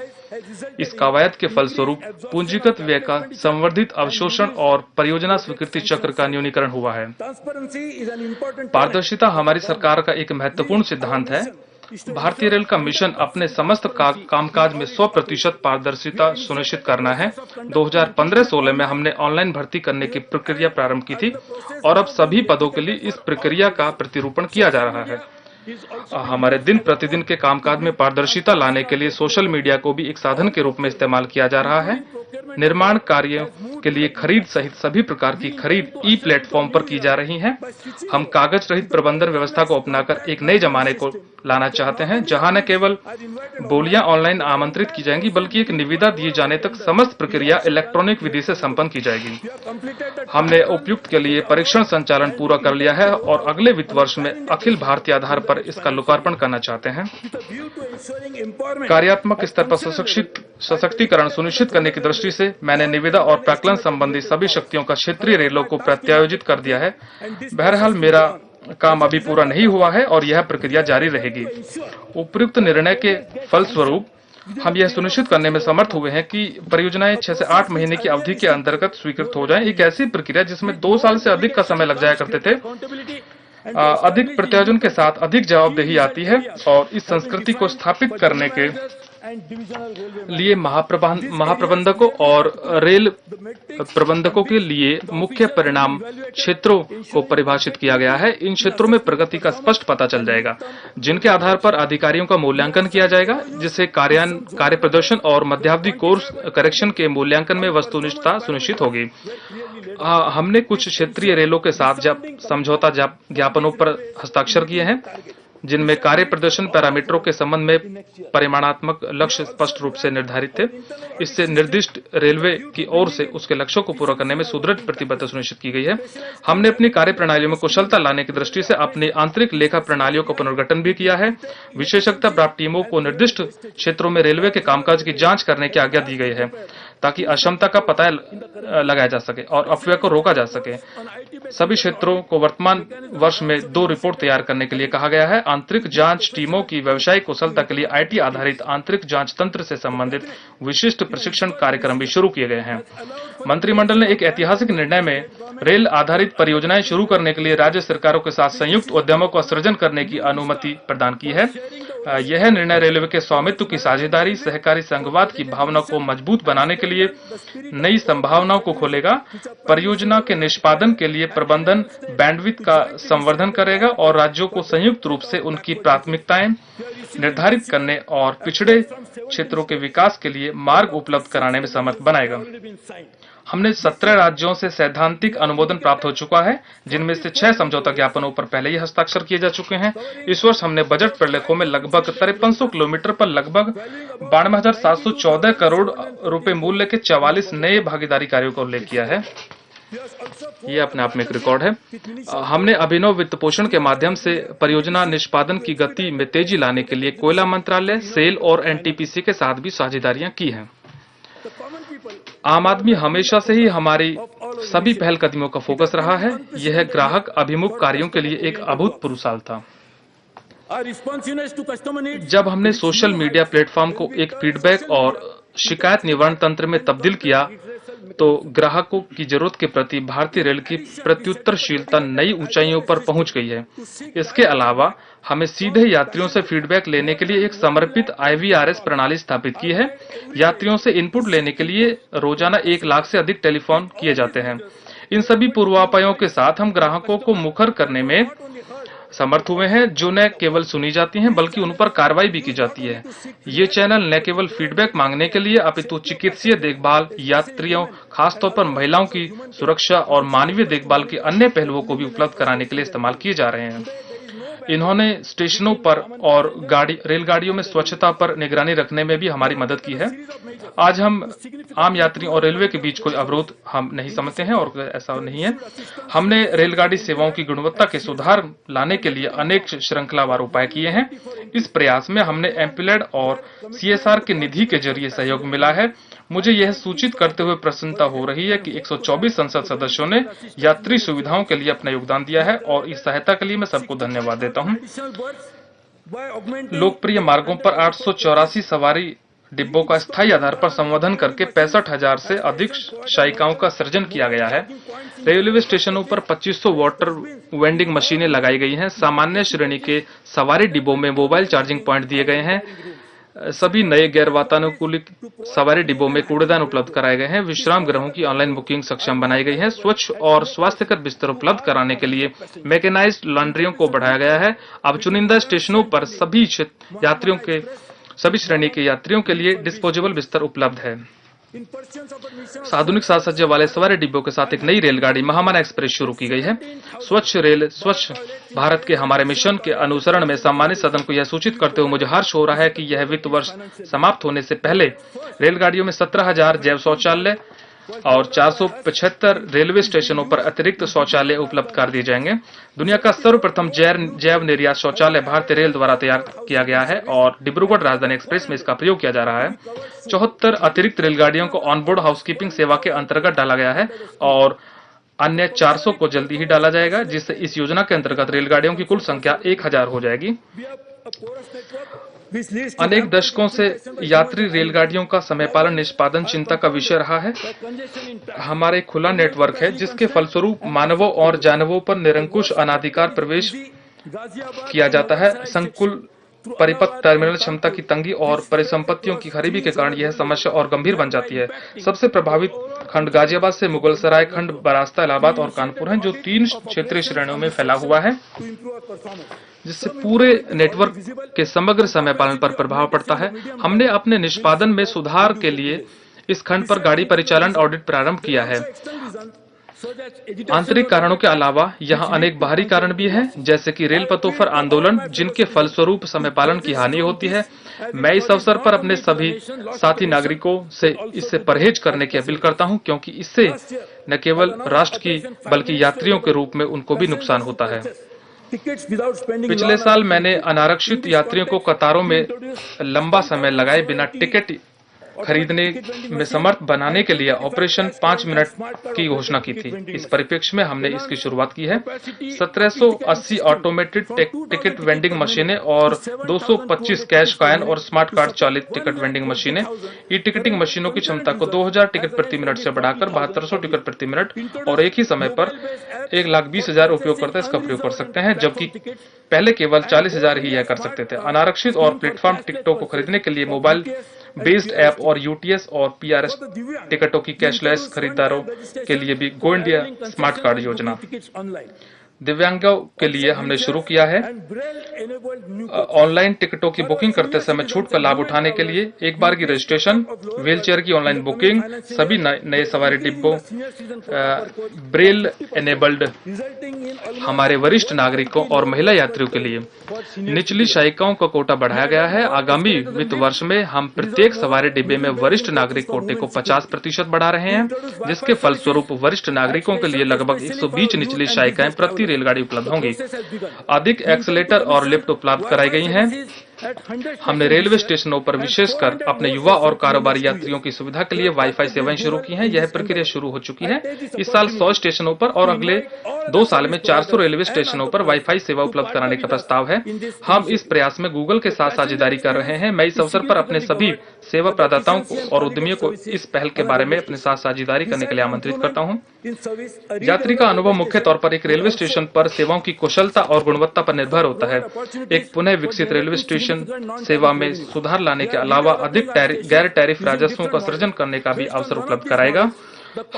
इस कवायद के फलस्वरूप पूंजीगत व्यय का संवर्धित अवशोषण और परियोजना स्वीकृति चक्र का न्यूनीकरण हुआ है। पारदर्शिता हमारी सरकार का एक महत्वपूर्ण सिद्धांत है। भारतीय रेल का मिशन अपने समस्त कामकाज में 100% पारदर्शिता सुनिश्चित करना है। 2015-16 में हमने ऑनलाइन भर्ती करने की प्रक्रिया प्रारंभ की थी और अब सभी पदों के लिए इस प्रक्रिया का प्रतिरूपण किया जा रहा है। हमारे दिन प्रतिदिन के कामकाज में पारदर्शिता लाने के लिए सोशल मीडिया को भी एक साधन के रूप में इस्तेमाल किया जा रहा है। निर्माण कार्यों के लिए खरीद सहित सभी प्रकार की खरीद ई प्लेटफॉर्म पर की जा रही है। हम कागज रहित प्रबंधन व्यवस्था को अपनाकर एक नए जमाने को लाना चाहते हैं, जहां न केवल बोलियां ऑनलाइन आमंत्रित की जाएंगी बल्कि एक निविदा दिए जाने तक समस्त प्रक्रिया इलेक्ट्रॉनिक विधि से संपन्न की जाएगी। हमने उपयुक्त के लिए परीक्षण संचालन पूरा कर लिया है और अगले वित्त वर्ष में अखिल भारतीय आधार पर पर इसका लोकार्पण करना चाहते हैं। कार्यात्मक स्तर पर सशक्तिकरण सुनिश्चित करने की दृष्टि से मैंने निविदा और प्राक्कलन संबंधी सभी शक्तियों का क्षेत्रीय रेलों को प्रत्यायोजित कर दिया है। बहरहाल मेरा काम अभी पूरा नहीं हुआ है और यह प्रक्रिया जारी रहेगी। उपयुक्त निर्णय के फलस्वरूप हम यह सुनिश्चित करने में समर्थ हुए हैं कि परियोजनाएं 6 से 8 महीने की अवधि के अंतर्गत स्वीकृत हो जाएं। एक ऐसी प्रक्रिया जिसमें 2 साल से अधिक का समय लग जाया करते थे, अधिक प्रत्यायोजन के साथ अधिक जवाबदेही आती है और इस संस्कृति को स्थापित करने के लिए महाप्रबंधकों और रेल प्रबंधकों के लिए मुख्य परिणाम क्षेत्रों को परिभाषित किया गया है। इन क्षेत्रों में प्रगति का स्पष्ट पता चल जाएगा, जिनके आधार पर अधिकारियों का मूल्यांकन किया जाएगा, जिससे कार्य प्रदर्शन और मध्यावधि कोर्स करेक्शन के मूल्यांकन में वस्तुनिष्ठता सुनिश्चित होगी। हमने कुछ क्षेत्रीय रेलों के साथ समझौता ज्ञापनों पर हस्ताक्षर किए हैं, जिनमें कार्य प्रदर्शन पैरामीटरों के संबंध में परिमाणात्मक लक्ष्य स्पष्ट रूप से निर्धारित थे। इससे निर्दिष्ट रेलवे की ओर से उसके लक्ष्यों को पूरा करने में सुदृढ़ प्रतिबद्धता सुनिश्चित की गई है। हमने अपनी कार्य प्रणालियों में कुशलता लाने की दृष्टि से अपनी आंतरिक लेखा प्रणालियों का पुनर्गठन भी किया है। विशेषज्ञता प्राप्त टीमों को निर्दिष्ट क्षेत्रों में रेलवे के कामकाज की जांच करने की आज्ञा दी गई है, ताकि अक्षमता का पता लगाया जा सके और अपव्यय को रोका जा सके। सभी क्षेत्रों को वर्तमान वर्ष में 2 रिपोर्ट तैयार करने के लिए कहा गया है। आंतरिक जांच टीमों की व्यावसायिक कुशलता के लिए आईटी आधारित आंतरिक जांच तंत्र से संबंधित विशिष्ट प्रशिक्षण कार्यक्रम भी शुरू किए गए हैं। मंत्रिमंडल ने एक ऐतिहासिक निर्णय में रेल आधारित परियोजनाएं शुरू करने के लिए राज्य सरकारों के साथ संयुक्त उद्यमों का सृजन करने की अनुमति प्रदान की है। यह निर्णय रेलवे के स्वामित्व की साझेदारी, सहकारी संघवाद की भावना को मजबूत बनाने के लिए नई संभावनाओं को खोलेगा, परियोजना के निष्पादन के लिए प्रबंधन बैंडविड्थ का संवर्धन करेगा और राज्यों को संयुक्त रूप से उनकी प्राथमिकताएं निर्धारित करने और पिछड़े क्षेत्रों के विकास के लिए मार्ग उपलब्ध कराने में समर्थ बनाएगा। हमने 17 राज्यों से सैद्धांतिक अनुमोदन प्राप्त हो चुका है, जिनमें से 6 समझौता ज्ञापनों पर पहले ही हस्ताक्षर किए जा चुके हैं। इस वर्ष हमने बजट प्रलेखों में लगभग 5300 किलोमीटर पर लगभग 92,714 करोड़ रुपए मूल्य के 44 नए भागीदारी कार्यों का उल्लेख किया है। ये अपने आप में एक रिकॉर्ड है। हमने अभिनव वित्त पोषण के माध्यम से परियोजना निष्पादन की गति में तेजी लाने के लिए कोयला मंत्रालय, सेल और एनटीपीसी के साथ भी साझेदारियां की हैं। आम आदमी हमेशा से ही हमारी सभी पहल कदमियों का फोकस रहा है। यह ग्राहक अभिमुख कार्यों के लिए एक अभूतपूर्व साल था। जब हमने सोशल मीडिया प्लेटफॉर्म को एक फीडबैक और शिकायत निवारण तंत्र में तब्दील किया, तो ग्राहकों की जरूरत के प्रति भारतीय रेल की प्रत्युत्तरशीलता नई ऊंचाइयों पर पहुंच गई है। इसके अलावा हमें सीधे यात्रियों से फीडबैक लेने के लिए एक समर्पित IVRS प्रणाली स्थापित की है। यात्रियों से इनपुट लेने के लिए रोजाना 1 लाख से अधिक टेलीफोन किए जाते हैं। इन सभी पूर्वापायों के साथ हम ग्राहकों को मुखर करने में समर्थ हुए हैं, जो न केवल सुनी जाती हैं बल्कि उन पर कार्रवाई भी की जाती है। ये चैनल न केवल फीडबैक मांगने के लिए अपितु चिकित्सीय देखभाल, यात्रियों खासतौर पर महिलाओं की सुरक्षा और मानवीय देखभाल के अन्य पहलुओं को भी उपलब्ध कराने के लिए इस्तेमाल किए जा रहे हैं। इन्होंने स्टेशनों पर और रेलगाड़ियों में स्वच्छता पर निगरानी रखने में भी हमारी मदद की है। आज हम आम यात्रियों और रेलवे के बीच कोई अवरोध हम नहीं समझते हैं और ऐसा नहीं है। हमने रेलगाड़ी सेवाओं की गुणवत्ता के सुधार लाने के लिए अनेक श्रृंखलावार उपाय किए हैं। इस प्रयास में हमने एमपीलैड और CSR के निधि के जरिए सहयोग मिला है। मुझे यह सूचित करते हुए प्रसन्नता हो रही है कि 124 संसद सदस्यों ने यात्री सुविधाओं के लिए अपना योगदान दिया है और इस सहायता के लिए मैं सबको धन्यवाद देता हूं। लोकप्रिय मार्गों पर 884 सवारी डिब्बों का स्थायी आधार पर संवर्धन करके 65,000 से अधिक शायिकाओं का सृजन किया गया है। रेलवे स्टेशनों पर 2500 वाटर वेंडिंग मशीनें लगाई गई हैं। सामान्य श्रेणी के सवारी डिब्बों में मोबाइल चार्जिंग पॉइंट दिए गए हैं। सभी नए गैर वातानुकूलित सवारी डिब्बों में कूड़ेदान उपलब्ध कराए गए हैं। विश्राम गृहों की ऑनलाइन बुकिंग सक्षम बनाई गई है। स्वच्छ और स्वास्थ्यकर बिस्तर उपलब्ध कराने के लिए मैकेनाइज्ड लॉन्ड्रियों को बढ़ाया गया है। अब चुनिंदा स्टेशनों पर सभी श्रेणी के यात्रियों के लिए डिस्पोजेबल बिस्तर उपलब्ध है। आधुनिक साज सज्जा वाले सवारी डिब्बों के साथ एक नई रेलगाड़ी महामाना एक्सप्रेस शुरू की गई है। स्वच्छ रेल स्वच्छ भारत के हमारे मिशन के अनुसरण में सम्मानित सदन को यह सूचित करते हुए मुझे हर्ष हो रहा है कि यह वित्त वर्ष समाप्त होने से पहले रेलगाड़ियों में 17,000 जैव शौचालय और 475 रेलवे स्टेशनों पर अतिरिक्त शौचालय उपलब्ध कर दिए जाएंगे। दुनिया का सर्वप्रथम जैव निर्यात शौचालय भारतीय रेल द्वारा तैयार किया गया है और डिब्रूगढ़ राजधानी एक्सप्रेस में इसका प्रयोग किया जा रहा है। 74 अतिरिक्त रेलगाड़ियों को ऑनबोर्ड हाउसकीपिंग सेवा के अंतर्गत डाला गया है और अन्य 400 को जल्दी ही डाला जाएगा, जिससे इस योजना के अंतर्गत रेलगाड़ियों की कुल संख्या 1000 हो जाएगी। अनेक दशकों से यात्री रेलगाड़ियों का समय पालन निष्पादन चिंता का विषय रहा है। हमारा एक खुला नेटवर्क है जिसके फलस्वरूप मानवों और जानवरों पर निरंकुश अनाधिकार प्रवेश किया जाता है। संकुल परिपथ टर्मिनल क्षमता की तंगी और परिसंपत्तियों की खरीदी के कारण यह समस्या और गंभीर बन जाती है। सबसे प्रभावित खंड गाजियाबाद से मुगलसराय खंड, बरास्ता, इलाहाबाद और कानपुर हैं, जो 3 क्षेत्रीय श्रेणियों में फैला हुआ है, जिससे पूरे नेटवर्क के समग्र समय पालन पर प्रभाव पड़ता है। हमने अपने निष्पादन में सुधार के लिए इस खंड पर गाड़ी परिचालन ऑडिट प्रारंभ किया है। आंतरिक कारणों के अलावा यहाँ अनेक बाहरी कारण भी हैं, जैसे कि रेल पथों पर आंदोलन, जिनके फलस्वरूप समय पालन की हानि होती है। मैं इस अवसर पर अपने सभी साथी नागरिकों से इससे परहेज करने की अपील करता हूं, क्योंकि इससे न केवल राष्ट्र की बल्कि यात्रियों के रूप में उनको भी नुकसान होता है। पिछले साल मैंने अनारक्षित यात्रियों को कतारों में लंबा समय लगाए बिना टिकट खरीदने में समर्थ बनाने के लिए ऑपरेशन 5 मिनट की घोषणा की थी। इस परिप्रेक्ष्य में हमने इसकी शुरुआत की है। 1780 ऑटोमेटेड टिकट वेंडिंग मशीनें और 225 कैश कॉइन और स्मार्ट कार्ड चालित टिकट वेंडिंग मशीनें। ई टिकटिंग मशीनों की क्षमता को 2000 टिकट प्रति मिनट से बढ़ाकर 7200 टिकट प्रति मिनट और एक ही समय पर 1,20,000 उपयोगकर्ता इसका प्रयोग कर सकते हैं, जबकि पहले केवल 40,000 ही यह कर सकते थे। अनारक्षित और प्लेटफॉर्म टिकटों को खरीदने के लिए मोबाइल बेस्ड ऐप और यूटीएस और पीआरएस टिकटों की कैशलेस खरीदारों के लिए भी गो इंडिया स्मार्ट कार्ड योजना। दिव्यांगों के लिए हमने शुरू किया है ऑनलाइन टिकटों की बुकिंग करते समय छूट का लाभ उठाने के लिए एक बार की रजिस्ट्रेशन, व्हीलचेयर की ऑनलाइन बुकिंग, सभी नए सवारी डिब्बों, ब्रेल एनेबल्ड हमारे वरिष्ठ नागरिकों और महिला यात्रियों के लिए निचली शायिकाओं का कोटा बढ़ाया गया है। आगामी वित्त वर्ष में हम प्रत्येक सवारी डिब्बे में वरिष्ठ नागरिक कोटे को 50% बढ़ा रहे हैं, जिसके फलस्वरूप वरिष्ठ नागरिकों के लिए लगभग 120 निचली शायिकाएं प्रति रेलगाड़ी उपलब्ध होंगी। अधिक एक्सीलेटर और लिफ्ट उपलब्ध कराई गई हैं। हमने रेलवे स्टेशनों पर विशेषकर अपने युवा और कारोबारी यात्रियों की सुविधा के लिए वाईफाई सेवाएं शुरू की हैं। यह प्रक्रिया शुरू हो चुकी है। इस साल 100 स्टेशनों पर और अगले 2 साल में 400 रेलवे स्टेशनों पर वाईफाई सेवा उपलब्ध कराने का प्रस्ताव है। हम इस प्रयास में गूगल के साथ साझेदारी कर रहे हैं। मैं इस अवसर पर अपने सभी सेवा प्रदाताओं को और उद्यमियों को इस पहल के बारे में अपने साथ साझेदारी करने के लिए आमंत्रित करता हूं। यात्री का अनुभव मुख्य तौर पर एक रेलवे स्टेशन पर सेवाओं की कुशलता और गुणवत्ता पर निर्भर होता है। एक पुनः विकसित रेलवे स्टेशन सेवा में सुधार लाने के अलावा अधिक गैर टैरिफ राजस्वों का सृजन करने का भी अवसर उपलब्ध कराएगा।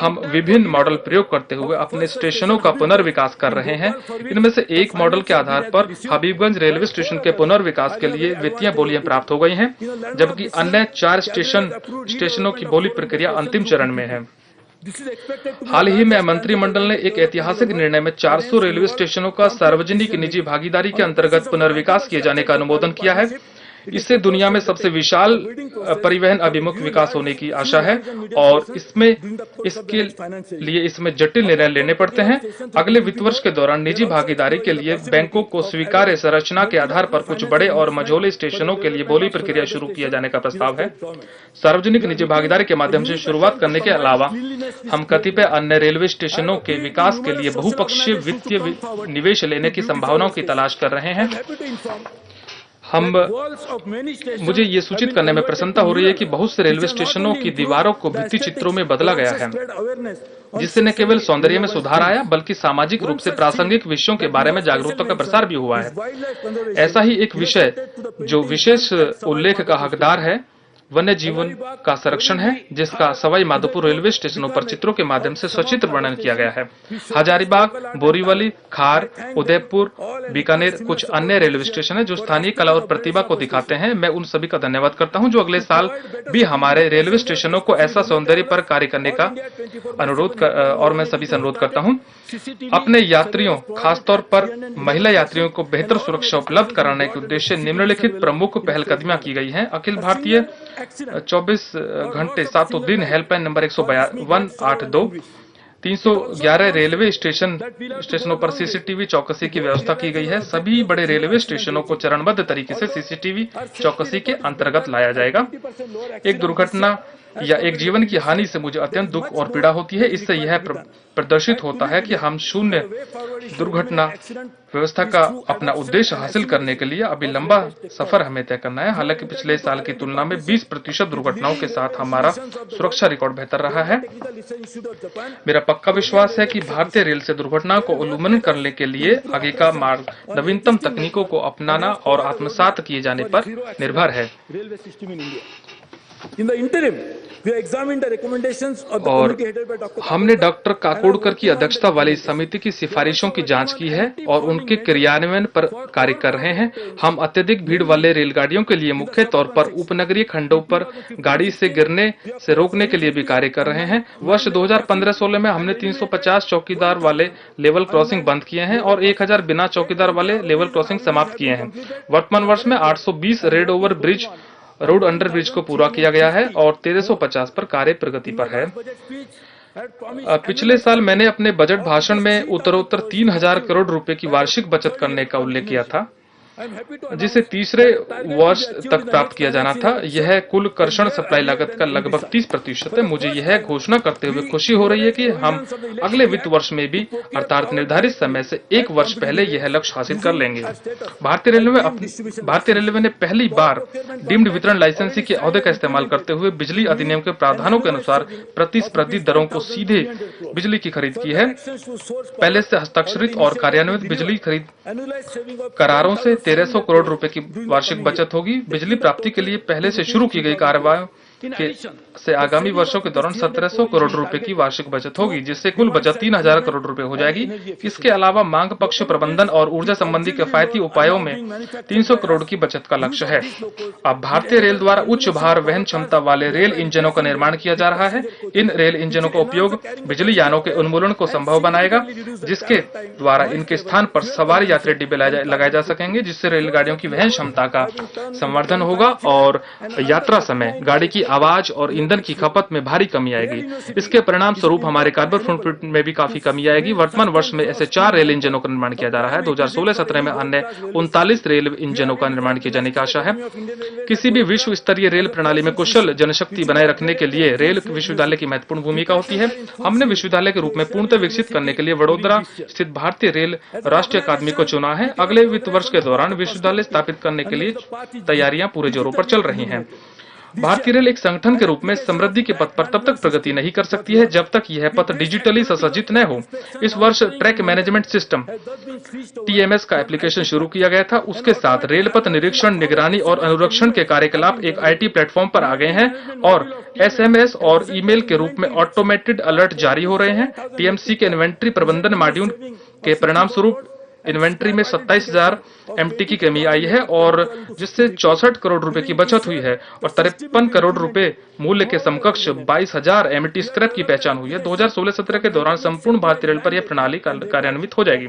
हम विभिन्न मॉडल प्रयोग करते हुए अपने स्टेशनों का पुनर्विकास कर रहे हैं। इनमें से एक मॉडल के आधार पर हबीबगंज रेलवे स्टेशन के पुनर्विकास के लिए वित्तीय बोलियां प्राप्त हो गई हैं, जबकि अन्य 4 स्टेशनों की बोली प्रक्रिया अंतिम चरण में है। हाल ही में मंत्रिमंडल ने एक ऐतिहासिक निर्णय में 400 रेलवे स्टेशनों का सार्वजनिक निजी भागीदारी के अंतर्गत पुनर्विकास किए जाने का अनुमोदन किया है। इससे दुनिया में सबसे विशाल परिवहन अभिमुख विकास होने की आशा है और इसके लिए इसमें जटिल निर्णय लेने पड़ते हैं। अगले वित्त वर्ष के दौरान निजी भागीदारी के लिए बैंकों को स्वीकार्य संरचना के आधार पर कुछ बड़े और मझोले स्टेशनों के लिए बोली प्रक्रिया शुरू किया जाने का प्रस्ताव है। सार्वजनिक निजी भागीदारी के माध्यम से शुरुआत करने के अलावा हम कतिपय अन्य रेलवे स्टेशनों के विकास के लिए बहुपक्षीय वित्तीय निवेश लेने की संभावनाओं की तलाश कर रहे हैं। मुझे ये सूचित करने में प्रसन्नता हो रही है कि बहुत से रेलवे स्टेशनों की दीवारों को भित्ति चित्रों में बदला गया है, जिससे न केवल सौंदर्य में सुधार आया बल्कि सामाजिक रूप से प्रासंगिक विषयों के बारे में जागरूकता का प्रसार भी हुआ है। ऐसा ही एक विषय जो विशेष उल्लेख का हकदार है वन्य जीवन का संरक्षण है, जिसका सवाई माधोपुर रेलवे स्टेशनों पर चित्रों के माध्यम से सचित्र वर्णन किया गया है। हजारीबाग, बोरीवली, खार, उदयपुर, बीकानेर कुछ अन्य रेलवे स्टेशन है जो स्थानीय कला और प्रतिभा को दिखाते हैं। मैं उन सभी का धन्यवाद करता हूं जो अगले साल भी हमारे रेलवे स्टेशनों को ऐसा सौंदर्य पर कार्य करने का और मैं सभी से अनुरोध करता हूं। अपने यात्रियों, खासतौर पर महिला यात्रियों को बेहतर सुरक्षा उपलब्ध कराने के उद्देश्य निम्नलिखित प्रमुख पहलकदमियां की गई हैं। अखिल भारतीय 24 घंटे सातों दिन हेल्पलाइन नंबर 182 311 रेलवे स्टेशनों पर सीसीटीवी चौकसी की व्यवस्था की गई है। सभी बड़े रेलवे स्टेशनों को चरणबद्ध तरीके से सीसीटीवी चौकसी के अंतर्गत लाया जाएगा। एक दुर्घटना या एक जीवन की हानि से मुझे अत्यंत दुख और पीड़ा होती है। इससे यह प्रदर्शित होता है कि हम शून्य दुर्घटना व्यवस्था का अपना उद्देश्य हासिल करने के लिए अभी लंबा सफर हमें तय करना है। हालांकि पिछले साल की तुलना में 20% दुर्घटनाओं के साथ हमारा सुरक्षा रिकॉर्ड बेहतर रहा है। मेरा पक्का विश्वास है कि भारतीय रेल से दुर्घटनाओं को उन्मूलन करने के लिए आगे का मार्ग नवीनतम तकनीकों को अपनाना और आत्मसात किए जाने पर निर्भर है। और हमने डॉक्टर काकोडकर की अध्यक्षता वाली इस समिति की सिफारिशों की जांच की है और उनके क्रियान्वयन पर कार्य कर रहे हैं। हम अत्यधिक भीड़ वाले रेलगाड़ियों के लिए मुख्य तौर पर उपनगरीय खंडों पर गाड़ी से गिरने से रोकने के लिए भी कार्य कर रहे हैं। वर्ष 2015-16 में हमने 350 चौकीदार वाले लेवल क्रॉसिंग बंद किए हैं और 1000 बिना चौकीदार वाले लेवल क्रॉसिंग समाप्त किए हैं। वर्तमान वर्ष में 820 रोड अंडर ब्रिज को पूरा किया गया है और 1350 पर कार्य प्रगति पर है। पिछले साल मैंने अपने बजट भाषण में उत्तरोत्तर 3000 करोड़ रुपए की वार्षिक बचत करने का उल्लेख किया था, जिसे तीसरे वर्ष तक प्राप्त किया जाना था। यह कुल कर्षण सप्लाई लागत का लगभग 30% है। मुझे यह घोषणा करते हुए खुशी हो रही है कि हम अगले वित्त वर्ष में भी अर्थात निर्धारित समय से एक वर्ष पहले यह लक्ष्य हासिल कर लेंगे। भारतीय रेलवे ने पहली बार डीम्ड वितरण लाइसेंसी के अहदे का इस्तेमाल करते हुए बिजली अधिनियम के प्रावधानों के अनुसार प्रतिस्पर्धी दरों को सीधे बिजली की खरीद की है। पहले से हस्ताक्षरित और कार्यान्वित बिजली खरीद करारों से 1300 करोड़ रुपए की वार्षिक बचत होगी। बिजली प्राप्ति के लिए पहले से शुरू की गई कार्रवाई से आगामी वर्षों के दौरान 1700 करोड़ रुपए की वार्षिक बचत होगी, जिससे कुल बचत 3000 करोड़ रुपए हो जाएगी। इसके अलावा मांग पक्ष प्रबंधन और ऊर्जा संबंधी किफायती उपायों में 300 करोड़ की बचत का लक्ष्य है। अब भारतीय रेल द्वारा उच्च भार वहन क्षमता वाले रेल इंजनों का निर्माण किया जा रहा है। इन रेल इंजनों का उपयोग बिजली यानों के उन्मूलन को संभव बनाएगा, जिसके द्वारा इनके स्थान पर सवारी यात्री डिब्बे लगाए जा सकेंगे, जिससे रेलगाड़ियों की वहन क्षमता का संवर्धन होगा और यात्रा समय गाड़ी की आवाज और ईंधन की खपत में भारी कमी आएगी। इसके परिणाम स्वरूप हमारे कार्बन फुटप्रिंट में भी काफी कमी आएगी। वर्तमान वर्ष में ऐसे 4 रेल इंजनों का निर्माण किया जा रहा है। 2016-17 में अन्य 39 रेल इंजनों का निर्माण किए जाने की आशा है। किसी भी विश्व स्तरीय रेल प्रणाली में कुशल जनशक्ति बनाए रखने के लिए रेल विश्वविद्यालय की महत्वपूर्ण भूमिका होती है। हमने विश्वविद्यालय के रूप में पूर्णतः विकसित करने के लिए वडोदरा स्थित भारतीय रेल राष्ट्रीय अकादमी को चुना है। अगले वित्त वर्ष के दौरान विश्वविद्यालय स्थापित करने के लिए तैयारियां पूरे जोरों पर चल रही हैं। भारतीय रेल एक संगठन के रूप में समृद्धि के पथ पर तब तक प्रगति नहीं कर सकती है जब तक यह पथ डिजिटली सुसज्जित न हो। इस वर्ष ट्रैक मैनेजमेंट सिस्टम TMS का एप्लीकेशन शुरू किया गया था। उसके साथ रेल पथ निरीक्षण, निगरानी और अनुरक्षण के कार्यकलाप एक IT प्लेटफॉर्म पर आ गए हैं और SMS और ईमेल के रूप में ऑटोमेटेड अलर्ट जारी हो रहे हैं। TMC के इन्वेंट्री प्रबंधन मॉड्यूल के परिणाम स्वरूप इन्वेंट्री में 27,000 MT की कमी आई है और जिससे 64 करोड़ रुपए की बचत हुई है और 53 करोड़ रुपए मूल्य के समकक्ष 22,000 MT स्क्रैप की पहचान हुई है। 2016-17 के दौरान संपूर्ण भारतीय रेल पर यह प्रणाली कार्यान्वित हो जाएगी।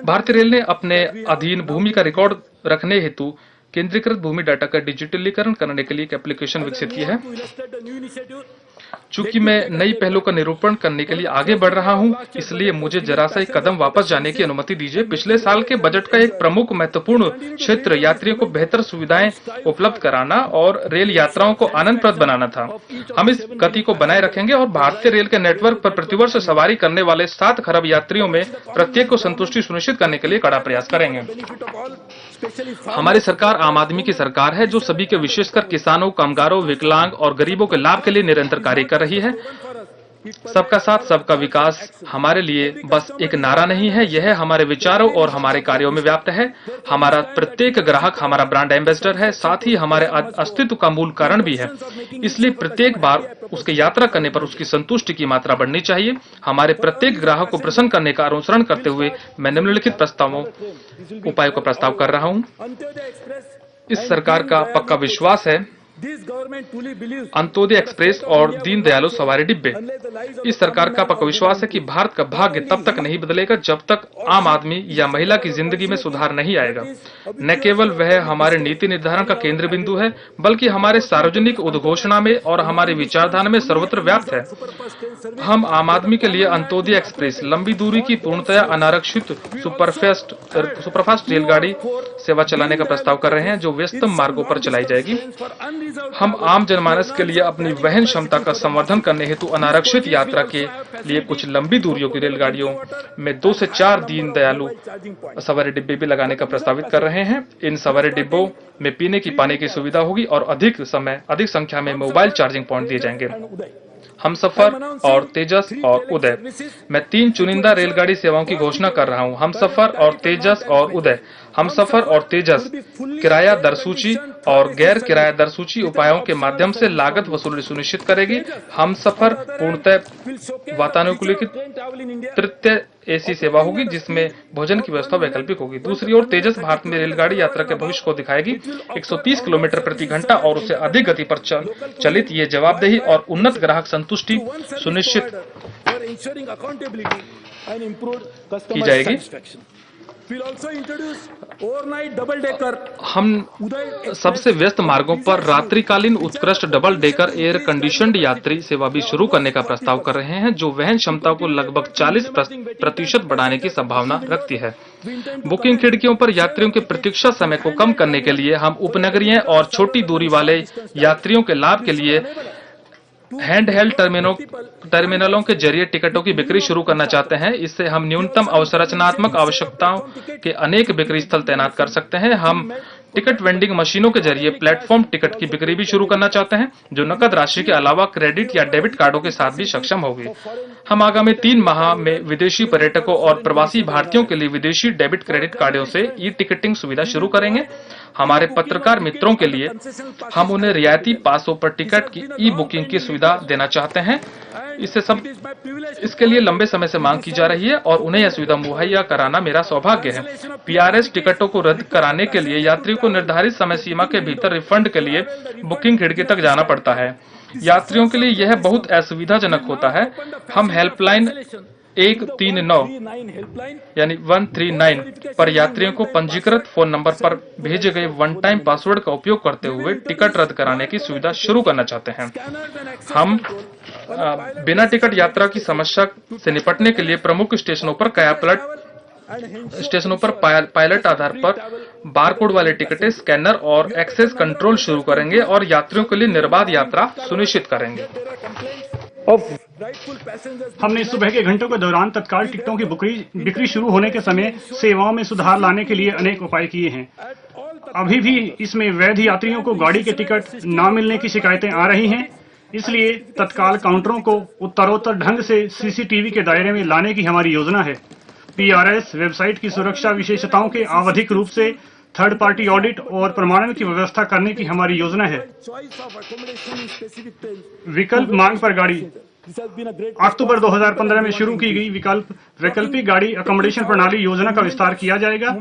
भारतीय रेल ने अपने अधीन भूमि का रिकॉर्ड रखने हेतु केंद्रीकृत भूमि डाटा का डिजिटलीकरण करने के लिए एक एप्लीकेशन विकसित की है। चूंकि मैं नई पहलों का निरूपण करने के लिए आगे बढ़ रहा हूं, इसलिए मुझे जरा सा एक कदम वापस जाने की अनुमति दीजिए। पिछले साल के बजट का एक प्रमुख महत्वपूर्ण क्षेत्र यात्रियों को बेहतर सुविधाएं उपलब्ध कराना और रेल यात्राओं को आनंदप्रद बनाना था। हम इस गति को बनाए रखेंगे और भारतीय रेल के नेटवर्क पर प्रतिवर्ष सवारी करने वाले 7 खरब यात्रियों में प्रत्येक को संतुष्टि सुनिश्चित करने के लिए कड़ा प्रयास करेंगे। हमारी सरकार आम आदमी की सरकार है, जो सभी के विशेषकर किसानों, कामगारों, विकलांग और गरीबों के लाभ के लिए निरंतर कार्य कर रही है। सबका साथ सबका विकास हमारे लिए बस एक नारा नहीं है, यह हमारे विचारों और हमारे कार्यों में व्याप्त है। हमारा प्रत्येक ग्राहक हमारा ब्रांड एम्बेसडर है, साथ ही हमारे अस्तित्व का मूल कारण भी है। इसलिए प्रत्येक बार उसके यात्रा करने पर उसकी संतुष्टि की मात्रा बढ़नी चाहिए। हमारे प्रत्येक ग्राहक को प्रसन्न करने का अनुसरण करते हुए मैं निम्नलिखित उपायों का प्रस्ताव कर रहा हूं। इस सरकार का पक्का विश्वास है अंत्योदय एक्सप्रेस और दीन दयालु सवारी डिब्बे। इस सरकार का पक्का विश्वास है कि भारत का भाग्य तब तक नहीं बदलेगा जब तक आम आदमी या महिला की जिंदगी में सुधार नहीं आएगा। न केवल वह हमारे नीति निर्धारण का केंद्र बिंदु है, बल्कि हमारे सार्वजनिक उद्घोषणा में और हमारी विचारधारा में सर्वत्र व्याप्त है। हम आम आदमी के लिए अंत्योदय एक्सप्रेस, लंबी दूरी की पूर्णतया अनारक्षित सुपरफास्ट रेलगाड़ी सेवा चलाने का प्रस्ताव कर रहे हैं, जो व्यस्तम मार्गों पर चलाई जाएगी। हम आम जनमानस के लिए अपनी वहन क्षमता का संवर्धन करने हेतु अनारक्षित यात्रा के लिए कुछ लंबी दूरियों की रेलगाड़ियों में 2 से 4 दीन दयालु सवारी डिब्बे भी लगाने का प्रस्तावित कर रहे हैं। इन सवारी डिब्बों में पीने की पानी की सुविधा होगी और अधिक संख्या में मोबाइल चार्जिंग पॉइंट दिए जाएंगे। हमसफर और तेजस और उदय। मैं 3 चुनिंदा रेलगाड़ी सेवाओं की घोषणा कर रहा हूं। हमसफर और तेजस और उदय। हमसफर और तेजस किराया दर सूची और गैर किराया दर सूची उपायों के माध्यम से लागत वसूली सुनिश्चित करेगी। हमसफर पूर्णतः वातानुकूलित तृतीय एसी सेवा होगी, जिसमें भोजन की व्यवस्था वैकल्पिक होगी। दूसरी ओर तेजस भारत में रेलगाड़ी यात्रा के भविष्य को दिखाएगी। 130 किलोमीटर प्रति घंटा और उससे अधिक गति पर चलित ये जवाबदेही और उन्नत ग्राहक संतुष्टि सुनिश्चित की जाएगी। हम सबसे व्यस्त मार्गों पर रात्रिकालीन उत्कृष्ट डबल डेकर एयर कंडीशनड यात्री सेवा भी शुरू करने का प्रस्ताव कर रहे हैं, जो वहन क्षमता को लगभग 40% बढ़ाने की संभावना रखती है। बुकिंग खिड़कियों पर यात्रियों के प्रतीक्षा समय को कम करने के लिए हम उपनगरीय और छोटी दूरी वाले यात्रियों के लाभ के लिए हैंड हेल्ड टर्मिनलों के जरिए टिकटों की बिक्री शुरू करना चाहते हैं। इससे हम न्यूनतम अवसरचनात्मक आवश्यकताओं के अनेक बिक्री स्थल तैनात कर सकते हैं। हम टिकट वेंडिंग मशीनों के जरिए प्लेटफॉर्म टिकट की बिक्री भी शुरू करना चाहते हैं, जो नकद राशि के अलावा क्रेडिट या डेबिट कार्डों के साथ भी सक्षम होगी। हम आगामी 3 माह में विदेशी पर्यटकों और प्रवासी भारतीयों के लिए विदेशी डेबिट क्रेडिट कार्डों से ई टिकटिंग सुविधा शुरू करेंगे। हमारे पत्रकार मित्रों के लिए हम उन्हें रियायती पासों पर टिकट की ई बुकिंग की सुविधा देना चाहते हैं। इसके लिए लंबे समय से मांग की जा रही है और उन्हें यह सुविधा मुहैया कराना मेरा सौभाग्य है। पीआरएस टिकटों को रद्द कराने के लिए यात्री को निर्धारित समय सीमा के भीतर रिफंड के लिए बुकिंग खिड़की तक जाना पड़ता है। यात्रियों के लिए यह बहुत असुविधाजनक होता है। हम हेल्पलाइन 139 यानी 139 पर यात्रियों को पंजीकृत फोन नंबर पर भेजे गए वन टाइम पासवर्ड का उपयोग करते हुए टिकट रद्द कराने की सुविधा शुरू करना चाहते हैं। हम बिना टिकट यात्रा की समस्या से निपटने के लिए प्रमुख स्टेशनों पर पायलट आधार पर बारकोड वाले टिकटें, स्कैनर और एक्सेस कंट्रोल शुरू करेंगे और यात्रियों के लिए निर्बाध यात्रा सुनिश्चित करेंगे। हमने सुबह के घंटों के दौरान तत्काल टिकटों की बिक्री शुरू होने के समय सेवाओं में सुधार लाने के लिए अनेक उपाय किए हैं। अभी भी इसमें वैध यात्रियों को गाड़ी के टिकट न मिलने की शिकायतें आ रही हैं, इसलिए तत्काल काउंटरों को उत्तरोत्तर ढंग से सीसीटीवी के दायरे में लाने की हमारी योजना है। पीआरएस वेबसाइट की सुरक्षा विशेषताओं के आवधिक रूप से थर्ड पार्टी ऑडिट और प्रमाणन की व्यवस्था करने की हमारी योजना है। विकल्प मांग पर गाड़ी। अक्टूबर 2015 में शुरू की गई वैकल्पिक गाड़ी अकोमोडेशन प्रणाली योजना का विस्तार किया जाएगा,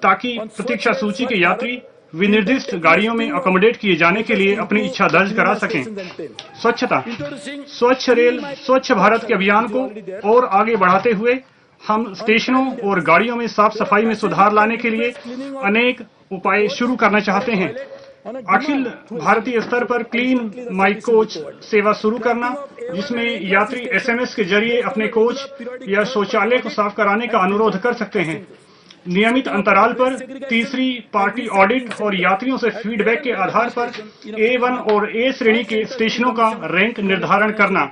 ताकि प्रतीक्षा सूची के यात्री विनिर्दिष्ट गाड़ियों में अकोमोडेट किए जाने के लिए अपनी इच्छा दर्ज करा सकें। स्वच्छता। स्वच्छ रेल स्वच्छ भारत के अभियान को और आगे बढ़ाते हुए हम स्टेशनों और गाड़ियों में साफ सफाई में सुधार लाने के लिए अनेक उपाय शुरू करना चाहते हैं। अखिल भारतीय स्तर पर क्लीन माई कोच सेवा शुरू करना, जिसमें यात्री एसएमएस के जरिए अपने कोच या शौचालय को साफ कराने का अनुरोध कर सकते हैं। नियमित अंतराल पर तीसरी पार्टी ऑडिट और यात्रियों से फीडबैक के आधार पर A1 और A श्रेणी के स्टेशनों का रैंक निर्धारण करना।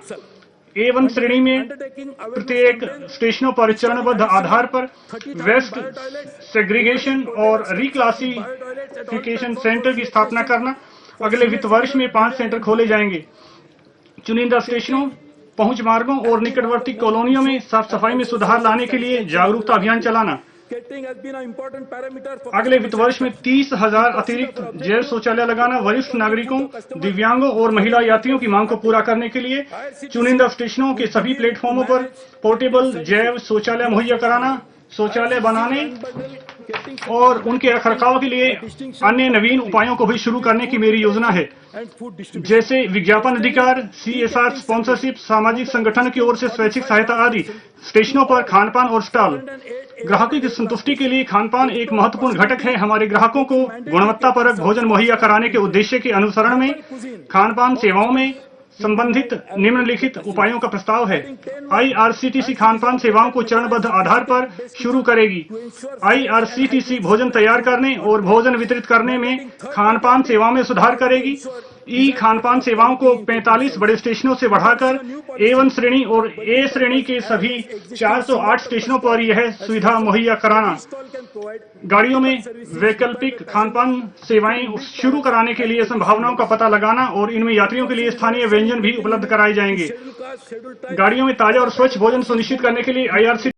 A1 श्रेणी में प्रत्येक स्टेशनों पर चरणबद्ध आधार पर वेस्ट सेग्रीगेशन और रिक्लासिफिकेशन सेंटर की स्थापना करना। अगले वित्त वर्ष में 5 सेंटर खोले जाएंगे। चुनिंदा स्टेशनों, पहुंच मार्गों और निकटवर्ती कॉलोनियों में साफ सफाई में सुधार लाने के लिए जागरूकता अभियान चलाना। अगले वित्त वर्ष में 30,000 अतिरिक्त जैव शौचालय लगाना। वरिष्ठ नागरिकों, दिव्यांगों और महिला यात्रियों की मांग को पूरा करने के लिए चुनिंदा स्टेशनों के सभी प्लेटफॉर्मों पर पोर्टेबल जैव शौचालय मुहैया कराना। शौचालय बनाने और उनके रखरखाव के लिए अन्य नवीन उपायों को भी शुरू करने की मेरी योजना है, जैसे विज्ञापन अधिकार, CSR स्पॉन्सरशिप, सामाजिक संगठन की ओर से स्वैच्छिक सहायता आदि। स्टेशनों पर खानपान और स्टॉल। ग्राहकों की संतुष्टि के लिए खानपान एक महत्वपूर्ण घटक है। हमारे ग्राहकों को गुणवत्तापरक भोजन मुहैया कराने के उद्देश्य के अनुसरण में खानपान सेवाओं में संबंधित निम्नलिखित उपायों का प्रस्ताव है। IRCTC खानपान सेवाओं को चरणबद्ध आधार पर शुरू करेगी। IRCTC भोजन तैयार करने और भोजन वितरित करने में खानपान सेवाओं में सुधार करेगी। खानपान सेवाओं को 45 बड़े स्टेशनों से बढ़ाकर A1 श्रेणी और A श्रेणी के सभी 408 स्टेशनों पर यह सुविधा मुहैया कराना। गाड़ियों में वैकल्पिक खानपान सेवाएं शुरू कराने के लिए संभावनाओं का पता लगाना और इनमें यात्रियों के लिए स्थानीय व्यंजन भी उपलब्ध कराए जाएंगे। गाड़ियों में ताजा और स्वच्छ भोजन सुनिश्चित करने के लिए IRCTC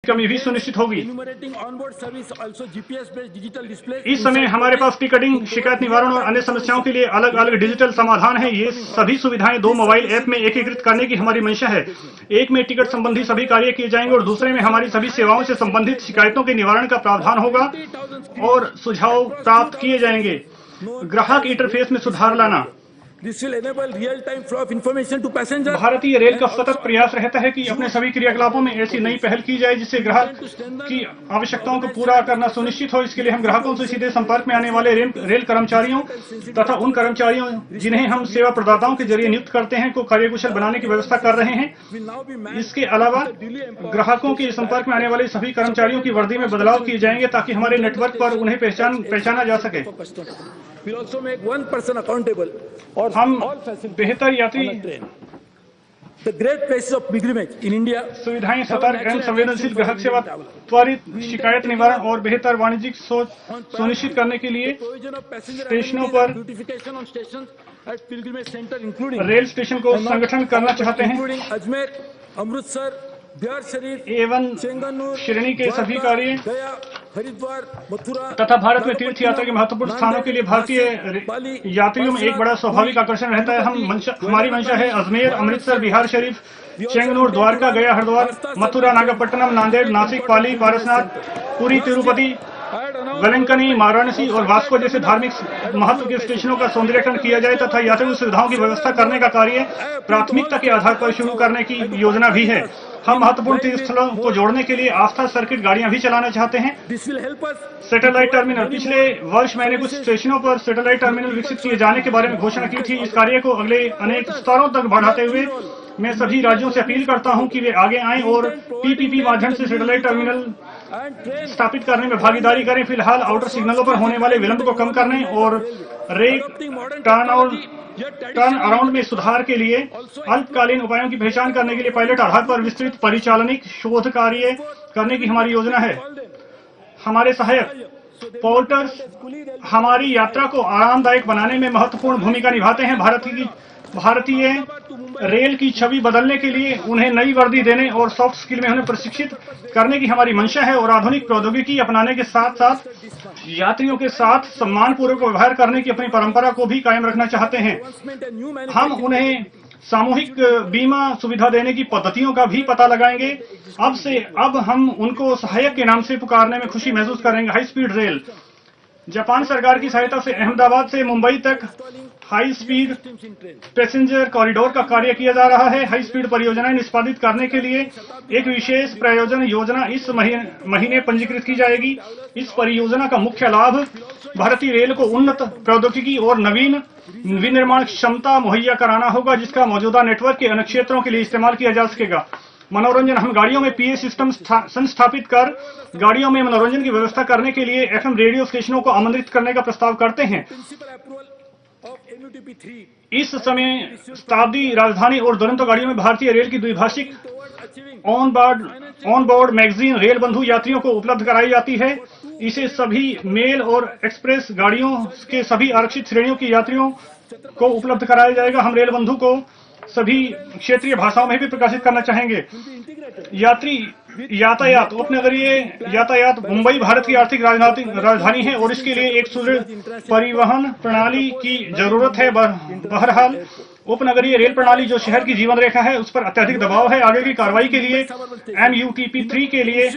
कमी भी सुनिश्चित होगी। इस समय हमारे पास टिकटिंग, शिकायत निवारण और अन्य समस्याओं के लिए अलग अलग डिजिटल समाधान है। ये सभी सुविधाएं 2 मोबाइल ऐप में एकीकृत करने की हमारी मंशा है। एक में टिकट संबंधी सभी कार्य किए जाएंगे और दूसरे में हमारी सभी सेवाओं से संबंधित शिकायतों के निवारण का प्रावधान होगा और सुझाव प्राप्त किए जाएंगे। ग्राहक इंटरफेस में सुधार लाना। This will enable real-time flow of information to passengers. भारतीय रेल का सतत प्रयास रहता है कि अपने सभी क्रियाकलापों में ऐसी नई पहल की जाए जिससे ग्राहक की आवश्यकताओं को पूरा करना सुनिश्चित हो। इसके लिए हम ग्राहकों से सीधे संपर्क में आने वाले रेल कर्मचारियों तथा उन कर्मचारियों जिन्हें हम सेवा प्रदाताओं के जरिए नियुक्त करते हैं को कार्यकुशल बनाने की व्यवस्था कर रहे हैं। इसके अलावा ग्राहकों के संपर्क में आने वाले सभी कर्मचारियों की वर्दी में बदलाव किए जाएंगे ताकि हमारे नेटवर्क पर उन्हें पहचाना जा सके। We'll also make one person accountable. और हम बेहतर यात्री The great places of pilgrimage in India. सुविधाएं, सतर्क एवं संवेदनशील ग्राहक सेवा, त्वरित शिकायत निवारण और बेहतर वाणिज्यिक सोच सुनिश्चित करने के लिए स्टेशनों पर रेल स्टेशन को संगठन करना चाहते हैं। अजमेर, अमृतसर, बिहार शरीफ एवं चेंगन्नूर श्रेणी के सभी कार्य गया, हरिद्वार, मथुरा तथा भारत में तीर्थ यात्रा के महत्वपूर्ण स्थानों के लिए भारतीय यात्रियों में एक बड़ा स्वाभाविक आकर्षण रहता है। हमारी मंशा है अजमेर, अमृतसर, बिहार शरीफ, चेंगन्नूर, द्वारका, गया, हरिद्वार, मथुरा, नागपट्टनम, नांदेड़, नासिक, पाली, पारसनाथ, पुरी, तिरुपति, वेलंकनी, वाराणसी और वास्को जैसे धार्मिक महत्व के स्टेशनों का सौंदर्यीकरण किया जाए तथा यात्री सुविधाओं की व्यवस्था करने का कार्य प्राथमिकता के आधार पर शुरू करने की योजना भी है। हम महत्वपूर्ण तीर्थ स्थलों को जोड़ने के लिए आस्था सर्किट गाड़ियां भी चलाना चाहते हैं। सैटेलाइट टर्मिनल, पिछले वर्ष मैंने कुछ स्टेशनों पर सैटेलाइट टर्मिनल विकसित किए जाने के बारे में घोषणा की थी। इस कार्य को अगले अनेक स्तरों तक बढ़ाते हुए मैं सभी राज्यों से अपील करता हूं कि वे आगे आएं और पीपीपी माध्यम से सैटेलाइट टर्मिनल स्थापित करने में भागीदारी करें। फिलहाल आउटर सिग्नलों पर होने वाले विलंब को कम करने और रेक टर्न अराउंड में सुधार के लिए अल्पकालीन उपायों की पहचान करने के लिए पायलट आधार पर विस्तृत परिचालनिक शोध कार्य करने की हमारी योजना है। हमारे सहायक पोर्टर्स हमारी यात्रा को आरामदायक बनाने में महत्वपूर्ण भूमिका निभाते हैं। भारतीय रेल की छवि बदलने के लिए उन्हें नई वर्दी देने और सॉफ्ट स्किल में उन्हें प्रशिक्षित करने की हमारी मंशा है और आधुनिक प्रौद्योगिकी अपनाने के साथ साथ यात्रियों के साथ सम्मानपूर्वक व्यवहार करने की अपनी परंपरा को भी कायम रखना चाहते हैं। हम उन्हें सामूहिक बीमा सुविधा देने की पद्धतियों का भी पता लगाएंगे। अब हम उनको सहायक के नाम से पुकारने में खुशी महसूस करेंगे। हाई स्पीड रेल, जापान सरकार की सहायता से अहमदाबाद से मुंबई तक हाई स्पीड पैसेंजर कॉरिडोर का कार्य किया जा रहा है। हाई स्पीड परियोजनाएं निष्पादित करने के लिए एक विशेष प्रयोजन योजना इस महीने पंजीकृत की जाएगी। इस परियोजना का मुख्य लाभ भारतीय रेल को उन्नत प्रौद्योगिकी और नवीन विनिर्माण क्षमता मुहैया कराना होगा जिसका मौजूदा नेटवर्क के अन्य क्षेत्रों के लिए इस्तेमाल किया जा सकेगा। मनोरंजन, हम गाड़ियों में पीए सिस्टम संस्थापित कर गाड़ियों में मनोरंजन की व्यवस्था करने के लिए एफएम रेडियो स्टेशनों को आमंत्रित करने का प्रस्ताव करते हैं। इस समय शताब्दी, राजधानी और दुरंतो गाड़ियों में भारतीय रेल की द्विभाषिक ऑन बोर्ड मैगजीन रेल बंधु यात्रियों को उपलब्ध कराई जाती है। इसे सभी मेल और एक्सप्रेस गाड़ियों के सभी आरक्षित श्रेणियों की यात्रियों को उपलब्ध कराया जाएगा। हम रेल बंधु को सभी क्षेत्रीय भाषाओं में भी प्रकाशित करना चाहेंगे। यातायात, उपनगरीय यातायात, मुंबई भारत की आर्थिक राजधानी है और इसके लिए एक सुदृढ़ परिवहन प्रणाली की जरूरत है। बहरहाल उपनगरीय रेल प्रणाली जो शहर की जीवन रेखा है उस पर अत्यधिक दबाव है। आगे की कार्रवाई के लिए MUTP 3 के लिए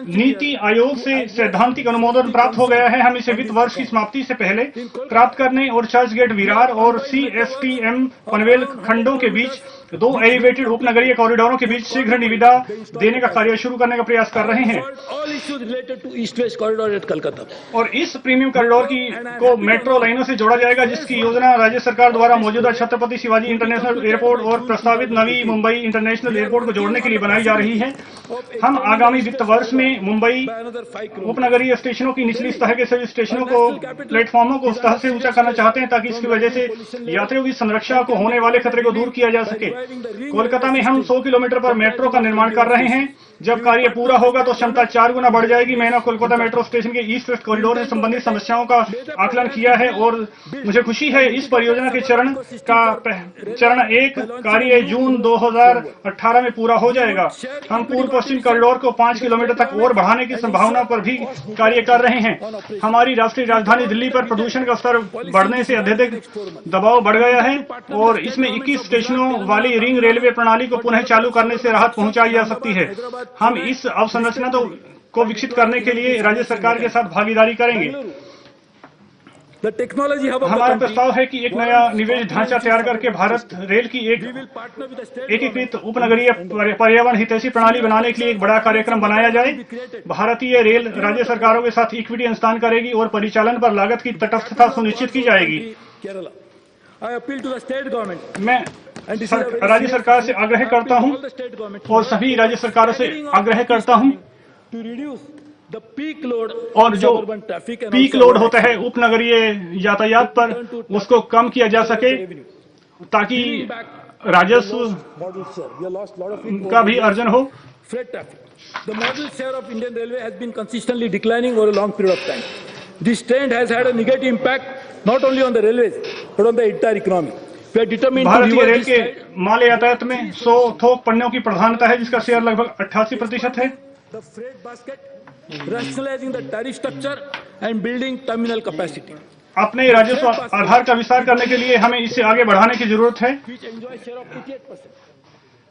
नीति आयोग से सैद्धांतिक अनुमोदन प्राप्त हो गया है। हम इसे वित्त वर्ष की समाप्ति से पहले प्राप्त करने और चर्च गेट विरार और CSTM पनवेल खंडों के बीच 2 एलिवेटेड उपनगरीय कॉरिडोरों के बीच शीघ्र निविदा देने का कार्य शुरू करने का प्रयास कर रहे हैं। और इस प्रीमियम कॉरिडोर को मेट्रो लाइनों से जोड़ा जाएगा जिसकी योजना राज्य सरकार द्वारा मौजूदा छत्रपति शिवाजी इंटरनेशनल एयरपोर्ट और प्रस्तावित नवी मुंबई इंटरनेशनल एयरपोर्ट को जोड़ने के लिए बनाई जा रही है। हम आगामी वित्त वर्ष में मुंबई उपनगरीय स्टेशनों की निचली सतह के सभी स्टेशनों को प्लेटफॉर्मों को सतह से ऊंचा करना चाहते हैं ताकि इसकी वजह से यात्रियों की संरक्षा को होने वाले खतरे को दूर किया जा सके। कोलकाता में हम 100 किलोमीटर पर मेट्रो का निर्माण कर रहे हैं। जब कार्य पूरा होगा तो क्षमता 4 गुना बढ़ जाएगी। मैंने कोलकाता मेट्रो स्टेशन के ईस्ट वेस्ट कॉरिडोर से संबंधित समस्याओं का आकलन किया है और मुझे खुशी है इस परियोजना के चरण 1 कार्य जून 2018 में पूरा हो जाएगा। हम पूर्व पश्चिम कॉरिडोर को 5 किलोमीटर तक और बढ़ाने की संभावना पर भी कार्य कर रहे हैं। हमारी राष्ट्रीय राजधानी दिल्ली पर प्रदूषण का स्तर बढ़ने से अत्यधिक दबाव बढ़ गया है और इसमें 21 स्टेशनों वाली रिंग रेलवे प्रणाली को पुनः चालू करने से राहत पहुंचाई जा सकती है। हम इस अवसंरचना को विकसित करने के लिए राज्य सरकार के साथ भागीदारी करेंगे। the technology hub of the हमारा country. प्रस्ताव है कि एक नया निवेश ढांचा तैयार करके भारत रेल की एक We will partner with the state एकीकृत उपनगरीय पर्यावरण हितैषी प्रणाली बनाने के लिए एक बड़ा कार्यक्रम बनाया जाए। भारतीय रेल राज्य सरकारों के साथ इक्विटी अंशदान करेगी और परिचालन पर लागत की तटस्थता सुनिश्चित की जाएगी। Kerala. I appeal to the state government मैं and this is a very राज्य सरकार से आग्रह करता हूं all the state government और सभी राज्य सरकारों से आग्रह करता हूं to reduce the peak load और जो suburban traffic and peak also load होता है उपनगरीय यातायात पर उसको कम किया जा सके ताकि राजस्व model share. We have lost lot of it. का भी अर्जन हो। Freight traffic. The model share of Indian Railway has been consistently declining over a long period of time. This trend has had a negative impact not only on the railways but on the entire economy. We are determined to भारतीय rail reverse के this trend. माल यातायात में 100 थोक पन्नों की प्रधानता है जिसका शेयर लगभग 88% है। The freight basket, rationalizing the tariff structure and building terminal capacity, अपने राजस्व आधार का विस्तार करने के लिए हमें इसे आगे बढ़ाने की जरूरत है। which enjoys share of 88%.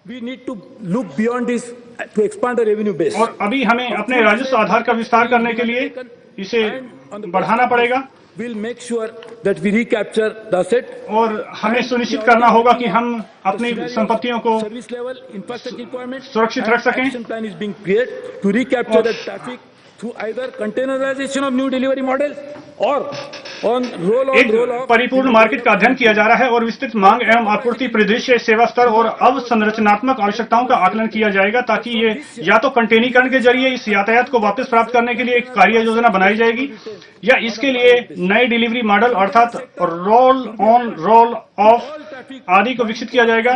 We need to look beyond this to expand the revenue base. और अभी हमें अपने राजस्व आधार का विस्तार करने के लिए इसे बढ़ाना पड़ेगा We'll make sure that we recapture the asset. और हमें सुनिश्चित करना होगा कि हम अपनी संपत्तियों को Service level, infrastructure requirements, सुरक्षित रख सकें। Action plan is being created to recapture the traffic through either containerization of new delivery models or on roll-on, एक roll-off. परिपूर्ण मार्केट का अध्ययन किया जा रहा है और विस्तृत मांग एवं आपूर्ति परिदृश्य, सेवा स्तर और अवसंरचनात्मक आवश्यकताओं का आकलन किया जाएगा ताकि ये या तो कंटेनीकरण के जरिए इस यातायात को वापस प्राप्त करने के लिए एक कार्य योजना बनाई जाएगी या इसके लिए नए डिलीवरी मॉडल अर्थात रोल ऑन रोल ऑफ आदि को विकसित किया जाएगा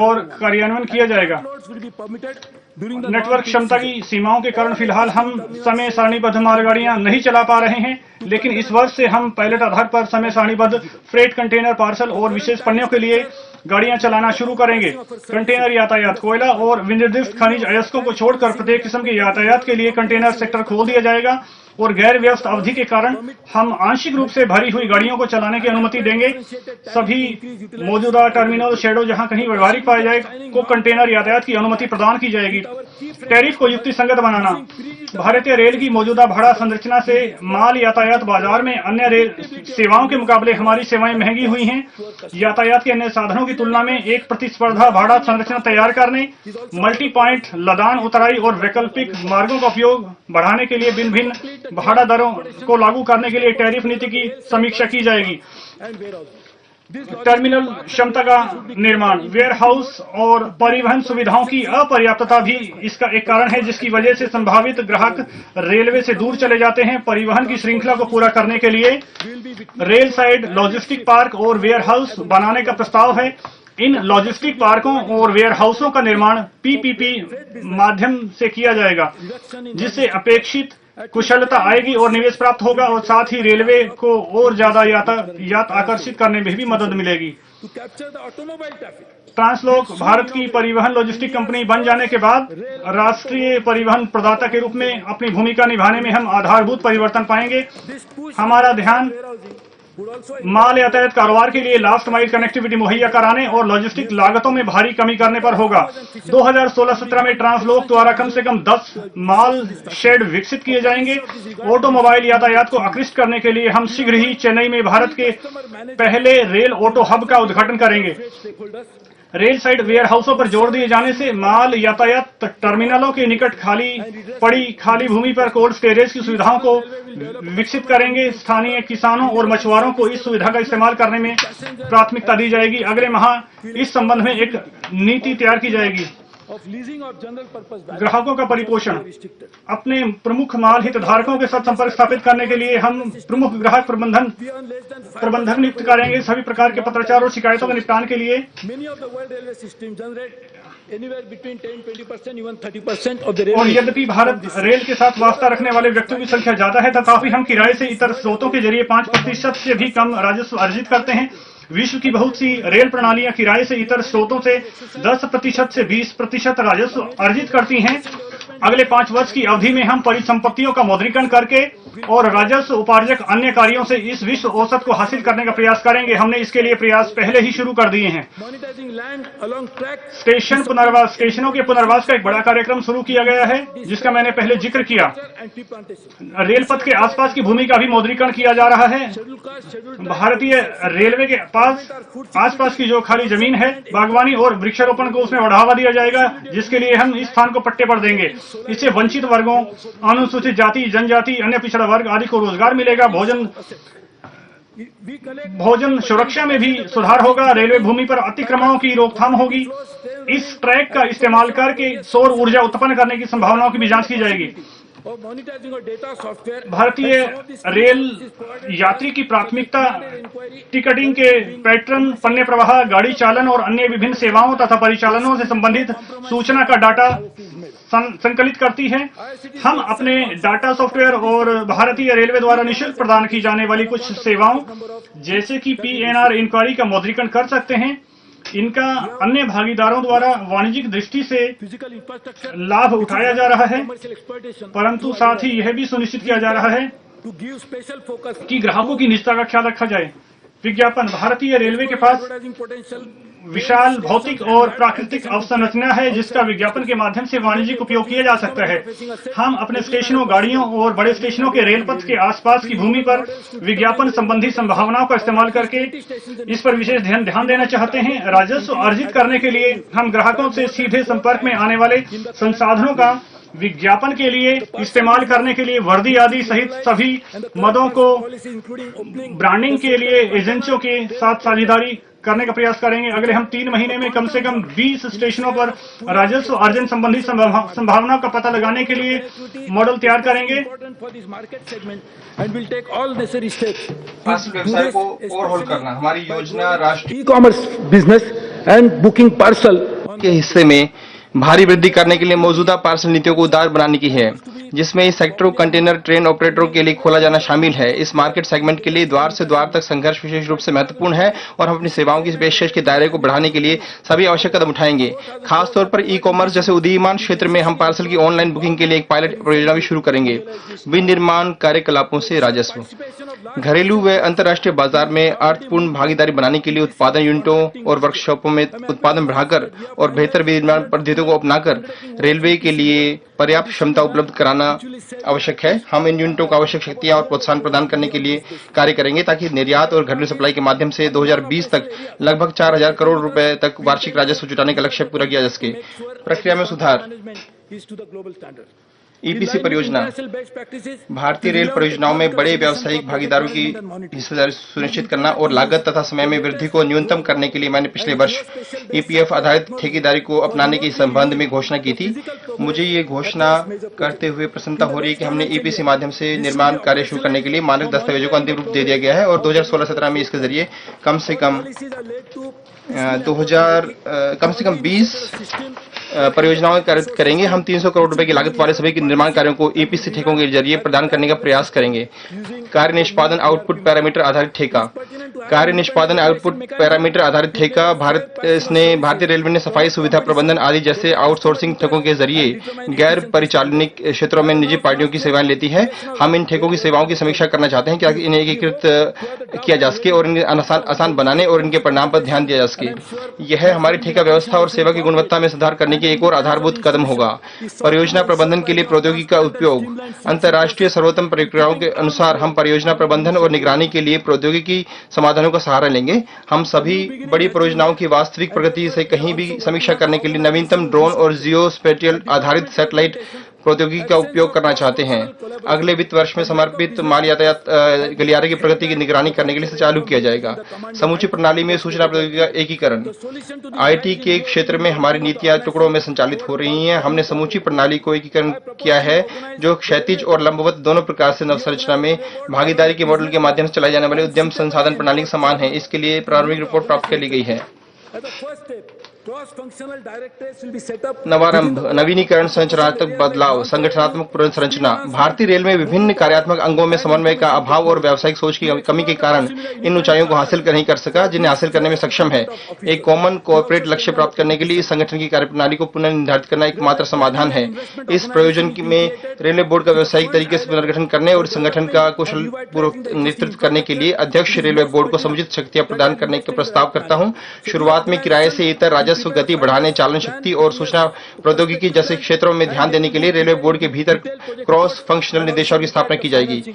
और कार्यान्वयन किया जाएगा। Loads will be permitted during the network क्षमता की सीमाओं के कारण फिलहाल हम समय सारणीबद्ध मालगाड़ियां नहीं चला पा रहे हैं, लेकिन इस वर्ष से हम पायलट आधार पर समय सारणीबद्ध फ्रेट, कंटेनर, पार्सल और विशेष पन्नों के लिए गाड़ियां चलाना शुरू करेंगे। कंटेनर यातायात, कोयला और विनिर्दिष्ट खनिज अयस्कों को छोड़कर प्रत्येक किस्म के यातायात के लिए कंटेनर सेक्टर खोल दिया जाएगा और गैर व्यस्त अवधि के कारण हम आंशिक रूप से भरी हुई गाड़ियों को चलाने की अनुमति देंगे। सभी मौजूदा टर्मिनल शेडो जहां कहीं व्यवहारिक पाए जाए को कंटेनर यातायात की अनुमति प्रदान की जाएगी। टैरिफ को युक्तिसंगत बनाना, भारतीय रेल की मौजूदा भाड़ा संरचना से माल यातायात बाजार में अन्य रेल सेवाओं के मुकाबले हमारी सेवाएं महंगी हुई हैं। यातायात के अन्य साधनों की तुलना में एक प्रतिस्पर्धा भाड़ा संरचना तैयार करने, मल्टी पॉइंट लदान उतराई और वैकल्पिक मार्गों का उपयोग बढ़ाने के लिए भिन्न भिन्न भाड़ा दरों को लागू करने के लिए टैरिफ नीति की समीक्षा की जाएगी। टर्मिनल क्षमता का निर्माण, वेयर हाउस और परिवहन सुविधाओं की अपर्याप्तता भी इसका एक कारण है जिसकी वजह से संभावित ग्राहक रेलवे से दूर चले जाते हैं। परिवहन की श्रृंखला को पूरा करने के लिए रेल साइड लॉजिस्टिक पार्क और वेयर हाउस बनाने का प्रस्ताव है। इन लॉजिस्टिक पार्कों और वेयर हाउसों का निर्माण पीपीपी माध्यम से किया जाएगा जिससे अपेक्षित कुशलता आएगी और निवेश प्राप्त होगा और साथ ही रेलवे को और ज्यादा यातायात आकर्षित करने में भी मदद मिलेगी। to capture the automobile traffic. ट्रांसलोक Bharat की परिवहन लॉजिस्टिक कंपनी बन जाने के बाद राष्ट्रीय परिवहन प्रदाता के रूप में अपनी भूमिका निभाने में हम आधारभूत परिवर्तन पाएंगे। This push हमारा ध्यान warehousing would also माल यातायात कारोबार के लिए लास्ट माइल कनेक्टिविटी मुहैया कराने और लॉजिस्टिक लागतों में भारी कमी करने पर होगा। 2016-17 में ट्रांसलोक द्वारा कम से कम 10 माल शेड विकसित किए जाएंगे। ऑटोमोबाइल यातायात को आकृष्ट करने के लिए हम शीघ्र ही चेन्नई में भारत के पहले रेल ऑटो हब का उद्घाटन करेंगे। stakeholders रेल साइड वेयर हाउसों पर जोर दिए जाने से माल यातायात टर्मिनलों के निकट खाली भूमि पर कोल्ड स्टोरेज की सुविधाओं को विकसित करेंगे। स्थानीय किसानों और मछुआरों को इस सुविधा का इस्तेमाल करने में प्राथमिकता दी जाएगी। अगले माह इस संबंध में एक नीति तैयार की जाएगी। of leasing of general purpose vehicles ग्राहकों का परिपोषण, restricted. अपने प्रमुख माल हितधारकों के साथ संपर्क स्थापित करने के लिए हम प्रमुख ग्राहक Beyond less than 5%, प्रबंधक नियुक्त करेंगे। सभी प्रकार के पत्राचार और शिकायतों के निपटान के लिए many of the world railway systems generate anywhere between 10-20%, even 30% of the और revenue. यद्यपि भारत रेल के साथ वास्ता रखने वाले व्यक्तियों की संख्या ज्यादा है तथापि हम किराए से इतर स्रोतों के जरिए 5% से भी कम राजस्व अर्जित करते हैं। विश्व की बहुत सी रेल प्रणालियां किराए से इतर स्रोतों से 10% से 20% राजस्व अर्जित करती हैं। अगले 5 वर्ष की अवधि में हम परिसंपत्तियों का मौद्रीकरण करके और राजस्व उपार्जक अन्य कार्यों से इस विश्व औसत को हासिल करने का प्रयास करेंगे। हमने इसके लिए प्रयास पहले ही शुरू कर दिए हैं। monetizing land along track, स्टेशनों के पुनर्वास का एक बड़ा कार्यक्रम शुरू किया गया है, जिसका मैंने पहले जिक्र किया। and tree plantation. रेल पथ के आसपास की भूमि का भी मौद्रीकरण किया जा रहा है। Scheduled caste, scheduled भारतीय रेलवे के पास आसपास की जो खाली जमीन है, बागवानी और वृक्षारोपण को उसमें बढ़ावा दिया जाएगा, जिसके लिए हम इस स्थान को पट्टे पर देंगे। इससे वंचित वर्गों, अनुसूचित जाति, जनजाति, अन्य पिछड़ा वर्ग आदि को रोजगार मिलेगा। we collect भोजन सुरक्षा में भी सुधार होगा। रेलवे भूमि पर अतिक्रमणों की रोकथाम होगी। इस ट्रैक का इस्तेमाल करके सौर ऊर्जा उत्पन्न करने की संभावनाओं की भी जांच की जाएगी। of monetizing of data software. भारतीय रेल यात्री की प्राथमिकता टिकटिंग के पैटर्न, पन्ने प्रवाह, गाड़ी चालन और अन्य विभिन्न सेवाओं तथा परिचालनों से संबंधित सूचना का डाटा संकलित करती है। हम अपने डाटा सॉफ्टवेयर और भारतीय रेलवे द्वारा निःशुल्क प्रदान की जाने वाली कुछ सेवाओं जैसे कि PNR इंक्वायरी का मुद्रीकरण कर सकते हैं। इनका अन्य भागीदारों द्वारा वाणिज्यिक दृष्टि से Physical infrastructure, लाभ उठाया जा रहा है, commercial exploitation, परंतु साथ ही यह भी सुनिश्चित किया जा रहा है to give special focus. कि ग्राहकों की निजता का ख्याल रखा जाए। विज्ञापन, भारतीय रेलवे के पास Advertising potential. विशाल भौतिक और प्राकृतिक अवसंरचना है, जिसका विज्ञापन के माध्यम से वाणिज्यिक उपयोग किया जा सकता है। हम अपने स्टेशनों, गाड़ियों और बड़े स्टेशनों के रेल पथ के आसपास की भूमि पर विज्ञापन संबंधी संभावनाओं का इस्तेमाल करके इस पर विशेष ध्यान देना चाहते हैं। राजस्व अर्जित करने के लिए हम ग्राहकों से सीधे संपर्क में आने वाले संसाधनों का विज्ञापन के लिए इस्तेमाल करने के लिए वर्दी आदि सहित सभी मदों को Policy including opening. ब्रांडिंग के लिए एजेंसियों के साथ साझेदारी करने का प्रयास करेंगे। अगले हम 3 महीने में कम से कम 20 स्टेशनों पर राजस्व अर्जन संबंधी संभावनाओं का पता लगाने के लिए मॉडल तैयार करेंगे। Important for this market segment and will take all necessary steps. Parcel व्यवसाय को ओवरऑल करना हमारी योजना राष्ट्रीय e-commerce business and booking parcel के हिस्से में भारी वृद्धि करने के लिए मौजूदा पार्सल नीतियों को उदार बनाने की है, जिसमें इस सेक्टर को कंटेनर ट्रेन ऑपरेटरों के लिए खोला जाना शामिल है। इस मार्केट सेगमेंट के लिए द्वार से द्वार तक संघर्ष विशेष रूप से महत्वपूर्ण है और हम अपनी सेवाओं की पेशकश के दायरे को बढ़ाने के लिए सभी आवश्यक कदम उठाएंगे। खासतौर पर ई कॉमर्स जैसे उदीयमान क्षेत्र में हम पार्सल की ऑनलाइन बुकिंग के लिए एक पायलट परियोजना भी शुरू करेंगे। विनिर्माण कार्यकलापों से राजस्व, घरेलू व अंतर्राष्ट्रीय बाजार में अर्थपूर्ण भागीदारी बनाने के लिए उत्पादन यूनिटों और वर्कशॉपों में उत्पादन बढ़ाकर और बेहतर विनिर्माण पद्धतियों को अपनाकर रेलवे के लिए पर्याप्त क्षमता उपलब्ध कराना आवश्यक है। हम इन यूनिटों को आवश्यक शक्तियां और प्रोत्साहन प्रदान करने के लिए कार्य करेंगे ताकि निर्यात और घरेलू सप्लाई के माध्यम से 2020 तक लगभग 4,000 करोड़ रुपए तक वार्षिक राजस्व जुटाने का लक्ष्य पूरा किया जा सके। प्रक्रिया में सुधार, Is to the global standard. EPC परियोजना, Best practices. भारतीय रेल परियोजनाओं में बड़े व्यावसायिक भागीदारों की हिस्सेदारी सुनिश्चित करना और लागत तथा समय में वृद्धि को न्यूनतम करने के लिए मैंने पिछले वर्ष ईपीएफ आधारित ठेकेदारी को अपनाने के संबंध में घोषणा की थी। मुझे ये घोषणा करते हुए प्रसन्नता हो रही है कि हमने ईपीसी माध्यम से निर्माण कार्य शुरू करने के लिए मानक दस्तावेजों को अंतिम रूप दे दिया गया है और 2016-17 में इसके जरिए कम से कम 20 परियोजनाओं करेंगे। हम 300 करोड़ रुपए की लागत वाले सभी के निर्माण कार्यों को ईपीसी ठेकों के जरिए प्रदान करने का प्रयास करेंगे। कार्य निष्पादन आउटपुट पैरामीटर आधारित ठेका, कार्य निष्पादन आउटपुट पैरामीटर आधारित ठेका भारतीय रेलवे ने सफाई सुविधा प्रबंधन आदि जैसे आउटसोर्सिंग ठेकों के जरिए गैर परिचालनिक क्षेत्रों में निजी पार्टियों की सेवाएं लेती है। हम इन ठेकों की सेवाओं की समीक्षा करना चाहते हैं कि इन्हें एकीकृत किया जा सके और इन्हें आसान बनाने और इनके परिणाम पर ध्यान दिया जा सके। यह हमारी ठेका व्यवस्था और सेवा की गुणवत्ता में सुधार करने की एक और आधारभूत कदम होगा। परियोजना प्रबंधन के लिए प्रौद्योगिकी का उपयोग, अंतर्राष्ट्रीय सर्वोत्तम प्रक्रियाओं के अनुसार हम परियोजना प्रबंधन और निगरानी के लिए प्रौद्योगिकी समाधानों का सहारा लेंगे। हम सभी बड़ी परियोजनाओं की वास्तविक प्रगति से कहीं भी समीक्षा करने के लिए नवीनतम ड्रोन और जियो स्पेटियल आधारित सैटेलाइट प्रौद्योगिकी का उपयोग करना चाहते हैं। अगले वित्त वर्ष में समर्पित माल यातायात गलियारे की प्रगति की निगरानी करने के लिए चालू किया जाएगा। समूची प्रणाली में सूचना प्रौद्योगिकी का एकीकरण, आईटी के क्षेत्र में हमारी नीतियां टुकड़ों में संचालित हो रही हैं। हमने समूची प्रणाली को एकीकरण किया है जो क्षैतिज और लंबवत दोनों प्रकार से नवसंरचना में भागीदारी के मॉडल के माध्यम से चलाई जाने वाली उद्यम संसाधन प्रणाली के समान है। इसके लिए प्रारंभिक रिपोर्ट प्राप्त कर ली गई है। Cross-functional directorates will be set up. नवारंभ, नवीनीकरण, संरचनात्मक बदलाव, संगठनात्मक पुनर्संरचना। भारतीय रेल में विभिन्न कार्यात्मक अंगों में समन्वय का अभाव और व्यावसायिक सोच की कमी के कारण इन ऊंचाइयों को हासिल नहीं कर सका जिन्हें हासिल करने में सक्षम है। एक कॉमन कॉर्पोरेट लक्ष्य प्राप्त करने के लिए इस संगठन की कार्यप्रणाली को पुनर्निर्धारित करना एकमात्र समाधान है। इस प्रयोजन में रेलवे बोर्ड का व्यावसायिक तरीके से पुनर्गठन करने और संगठन का कुशल पूर्वक नेतृत्व करने के लिए अध्यक्ष रेलवे बोर्ड को समुचित शक्तियां प्रदान करने का प्रस्ताव करता हूं। शुरुआत में किराए से इतर राजस्व गति बढ़ाने, चालन शक्ति और सूचना प्रौद्योगिकी जैसे क्षेत्रों में ध्यान देने के लिए रेलवे बोर्ड के भीतर क्रॉस फंक्शनल निदेशालय की स्थापना की जाएगी।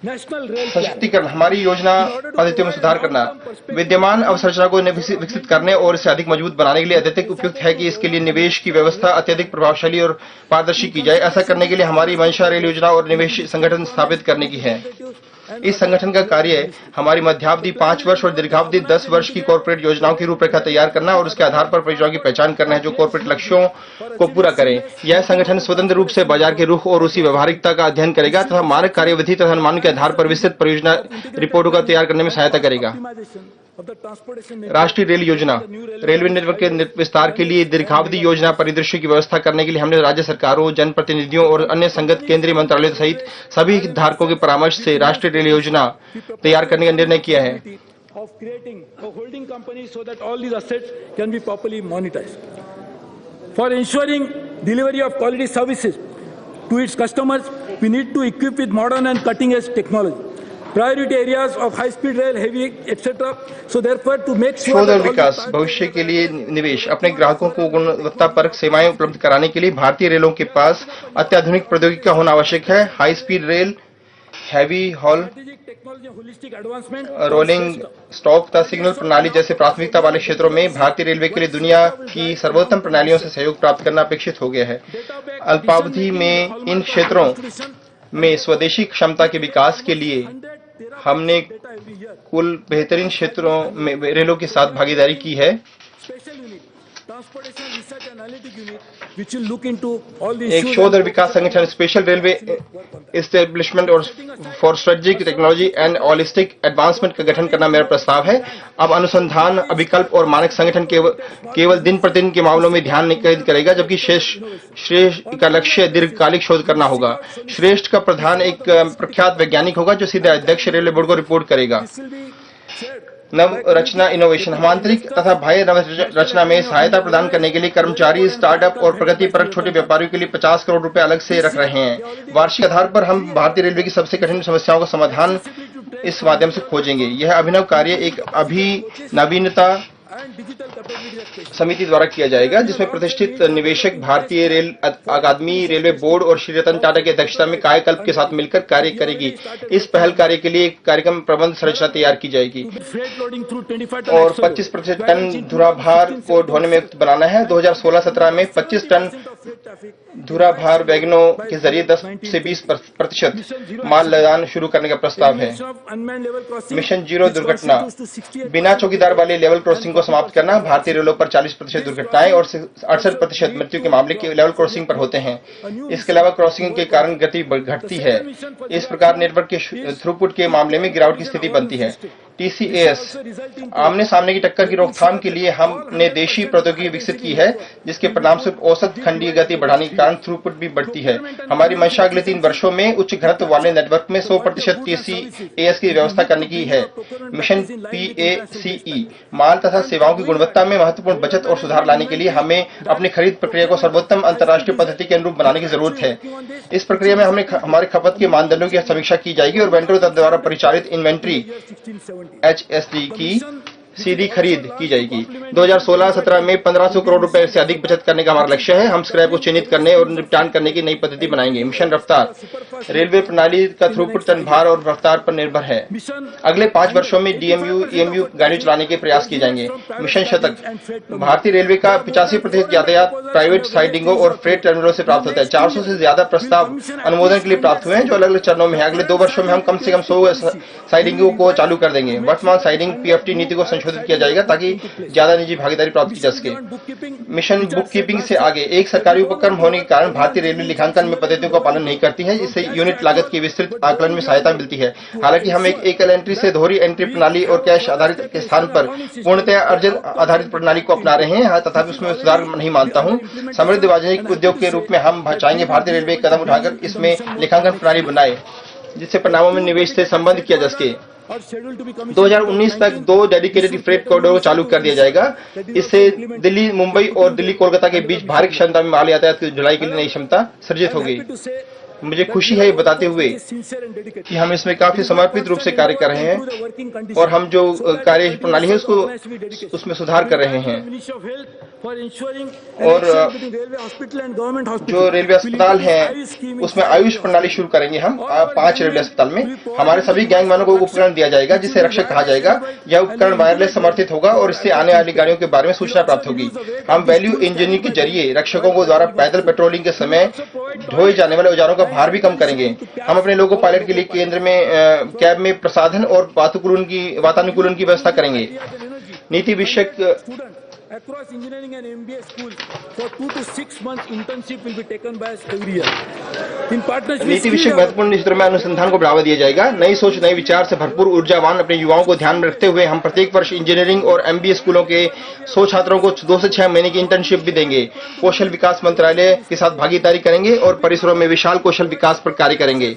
सशक्तिकरण, हमारी योजना पद्धतियों में सुधार करना, विद्यमान अवसंरचना को विकसित करने और इसे अधिक मजबूत बनाने के लिए अत्यधिक उपयुक्त है कि इसके लिए निवेश की व्यवस्था अत्यधिक प्रभावशाली और पारदर्शी की जाए। ऐसा करने के लिए हमारी मंशा रेल योजना और निवेश संगठन स्थापित करने की है। इस संगठन का कार्य हमारी मध्यावधि 5 वर्ष और दीर्घावधि 10 वर्ष की कॉर्पोरेट योजनाओं की रूपरेखा तैयार करना और उसके आधार पर परियोजनाओं की पहचान करना है जो कॉर्पोरेट लक्ष्यों को पूरा करें। यह संगठन स्वतंत्र रूप से बाजार के रुख और उसी व्यवहारिकता का अध्ययन करेगा तथा मानक कार्यविधि तथा अनुमान के आधार पर विस्तृत परियोजना रिपोर्टों का तैयार करने में सहायता करेगा। राष्ट्रीय रेल योजना, रेलवे नेटवर्क के विस्तार के लिए दीर्घावधि योजना परिदृश्य की व्यवस्था करने के लिए हमने राज्य सरकारों, जनप्रतिनिधियों और अन्य संगत केंद्रीय मंत्रालयों सहित सभी हितधारकों के परामर्श से राष्ट्रीय रेल योजना तैयार करने का निर्णय किया है। Of creating a holding company so that all these assets can be properly monetized. For ensuring delivery of quality services to its customers, we need to equip with modern and cutting-edge technology. Priority areas of high-speed rail, heavy, etc. So therefore, to make sure शोध और विकास, भविष्य के लिए निवेश, अपने ग्राहकों को गुणवत्तापरक सेवाएं उपलब्ध कराने के लिए भारतीय रेलों के पास अत्याधुनिक प्रौद्योगिकी का होना आवश्यक है। High speed rail, heavy hall, rolling stock तथा सिग्नल प्रणाली जैसे प्राथमिकता वाले क्षेत्रों में भारतीय रेलवे के लिए दुनिया की सर्वोत्तम प्रणालियों से सहयोग प्राप्त करना अपेक्षित हो गया है। अल्पावधि में इन क्षेत्रों में स्वदेशी क्षमता के विकास के लिए हमने कुल बेहतरीन क्षेत्रों में रेलों के साथ भागीदारी की है। एक शोध और विकास संगठन स्पेशल रेलवे एस्टेब्लिशमेंट और for strategic technology and holistic advancement का गठन करना मेरा प्रस्ताव है। अब अनुसंधान, अभिकल्प और मानक संगठन केवल दिन प्रतिदिन के मामलों में ध्यान केंद्रित करेगा जबकि श्रेष्ठ का लक्ष्य दीर्घकालिक शोध करना होगा। श्रेष्ठ का प्रधान एक प्रख्यात वैज्ञानिक होगा जो सीधे अध्यक्ष रेलवे बोर्ड को रिपोर्ट करेगा। नवरचना इनोवेशन, हम आंतरिक तथा बाह्य नवरचना में सहायता प्रदान करने के लिए कर्मचारी, स्टार्टअप और प्रगतिपरक छोटे व्यापारियों के लिए 50 करोड़ रुपए अलग से रख रहे हैं। वार्षिक आधार पर हम भारतीय रेलवे की सबसे कठिन समस्याओं का समाधान इस माध्यम से खोजेंगे। यह अभिनव कार्य एक नवीनता समिति द्वारा किया जाएगा जिसमें प्रतिष्ठित निवेशक भारतीय रेल अकादमी, रेलवे बोर्ड और श्री रतन टाटा की अध्यक्षता में कायाकल्प के साथ मिलकर कार्य करेगी। इस पहल कार्य के लिए एक कार्यक्रम प्रबंध संरचना तैयार की जाएगी और 25% टन धुराभार को ढोने में बनाना है। 2016-17 में 25 टन धुराभार वैगनों के जरिए 10 से 20% माल लदान शुरू करने का प्रस्ताव है। मिशन जीरो दुर्घटना, बिना चौकीदार वाले लेवल क्रॉसिंग को समाप्त करना। भारतीय रेलों पर 40% दुर्घटनाएं और 68% मृत्यु के मामले के लेवल क्रॉसिंग पर होते हैं। इसके अलावा क्रॉसिंग के कारण गति घटती है। इस प्रकार नेटवर्क के थ्रूपुट के मामले में गिरावट की स्थिति बनती है। TCAS, आमने सामने की टक्कर की रोकथाम के लिए हमने देशी प्रौद्योगिकी विकसित की है जिसके परिणामस्वरूप औसत खंडीय गति बढ़ाने के कारण थ्रूपुट भी बढ़ती है। हमारी मंशा अगले 3 वर्षों में उच्च घनत्व वाले नेटवर्क में 100% TCAS की व्यवस्था करने की है। मिशन PACE, माल तथा सेवाओं की गुणवत्ता में महत्वपूर्ण बचत और सुधार लाने के लिए हमें अपनी खरीद प्रक्रिया को सर्वोत्तम अंतर्राष्ट्रीय पद्धति के अनुरूप बनाने की जरूरत है। इस प्रक्रिया में हमारे खपत के मानदंडों की समीक्षा की जाएगी और वेंडरों द्वारा परिचालित इन्वेंट्री HSD की सीधी खरीद की जाएगी। 2016-17 में 1500 करोड़ रुपए से अधिक बचत करने का हमारा लक्ष्य है। हम स्क्रैप को चिन्हित करने और निपटान करने की नई पद्धति बनाएंगे। मिशन रफ्तार, रेलवे प्रणाली का थ्रूपुट टन भार और रफ्तार पर निर्भर है। अगले 5 वर्षों में DMU, EMU गाड़ी चलाने के प्रयास किए जाएंगे। मिशन शतक, भारतीय रेलवे का 85% यातायात प्राइवेट साइडिंगों और फ्रेट टर्मिनलों से प्राप्त होता है। 400 से ज्यादा प्रस्ताव अनुमोदन के लिए प्राप्त हुए हैं जो अलग अलग चरणों में है। अगले 2 वर्षों में हम कम से कम 100 साइडिंगों को चालू कर देंगे। वर्तमान साइडिंग PFT नीति को संशोधित किया जाएगा ताकि ज्यादा निजी भागीदारी प्राप्त की जा सके। मिशन बुक कीपिंग से आगे एक सरकारी उपक्रम होने के कारण भारतीय रेलवे लेखांकन में पद्धतियों का पालन नहीं करती है, जिससे यूनिट लागत की विस्तृत आकलन में सहायता मिलती है। हालांकि हम एक एकल एंट्री से दोहरी एंट्री प्रणाली और कैश आधारित के स्थान पर पूर्णतः अर्जन आधारित प्रणाली को अपना रहे हैं, तथापि उसमें सुधार नहीं मानता हूं। समृद्ध वाणिज्यिक उद्योग के रूप में हम चाहेंगे भारतीय रेलवे कदम उठाकर इसमें लेखांकन प्रणाली बनाए, जिससे परिणामों में निवेश से संबंध किया जा सके। 2019 तक 2 डेडिकेटेड फ्रेट कॉरिडोर को चालू कर दिया जाएगा। इससे दिल्ली मुंबई और दिल्ली कोलकाता के बीच भारी क्षमता में माल यातायात की ढुलाई के लिए नई क्षमता सृजित होगी। मुझे खुशी है ये बताते हुए कि हम इसमें काफी समर्पित रूप से कार्य कर रहे हैं और हम जो कार्य प्रणाली है उसमें सुधार कर रहे हैं। और जो रेलवे अस्पताल है उसमें आयुष प्रणाली शुरू करेंगे हम 5 रेलवे अस्पताल में। हमारे सभी गैंगमैनों को उपकरण दिया जाएगा जिसे रक्षक कहा जाएगा। यह उपकरण वायरलेस समर्थित होगा और इससे आने वाली गाड़ियों के बारे में सूचना प्राप्त होगी। हम वैल्यू इंजीनियरिंग के जरिए रक्षकों को द्वारा पैदल पेट्रोलिंग के समय ढोए जाने वाले औजारों का भार भी कम करेंगे। हम अपने लोको पायलट के लिए केंद्र में कैब में प्रसाधन और वातानुकूलन की व्यवस्था करेंगे। नीति विषयक Across engineering and MBA schools for 2 to 6 months internship will be taken by us every year. In partnership नीति विषयक महत्वपूर्ण क्षेत्रों में अनुसंधान को बढ़ावा दिया जाएगा। नई सोच नए विचार से भरपूर ऊर्जावान अपने युवाओं को ध्यान में रखते हुए हम प्रत्येक वर्ष इंजीनियरिंग और MBA स्कूलों के 100 छात्रों को 2 से 6 महीने की इंटर्नशिप भी देंगे। कौशल विकास मंत्रालय के साथ भागीदारी करेंगे और परिसरों में विशाल कौशल विकास पर कार्य करेंगे।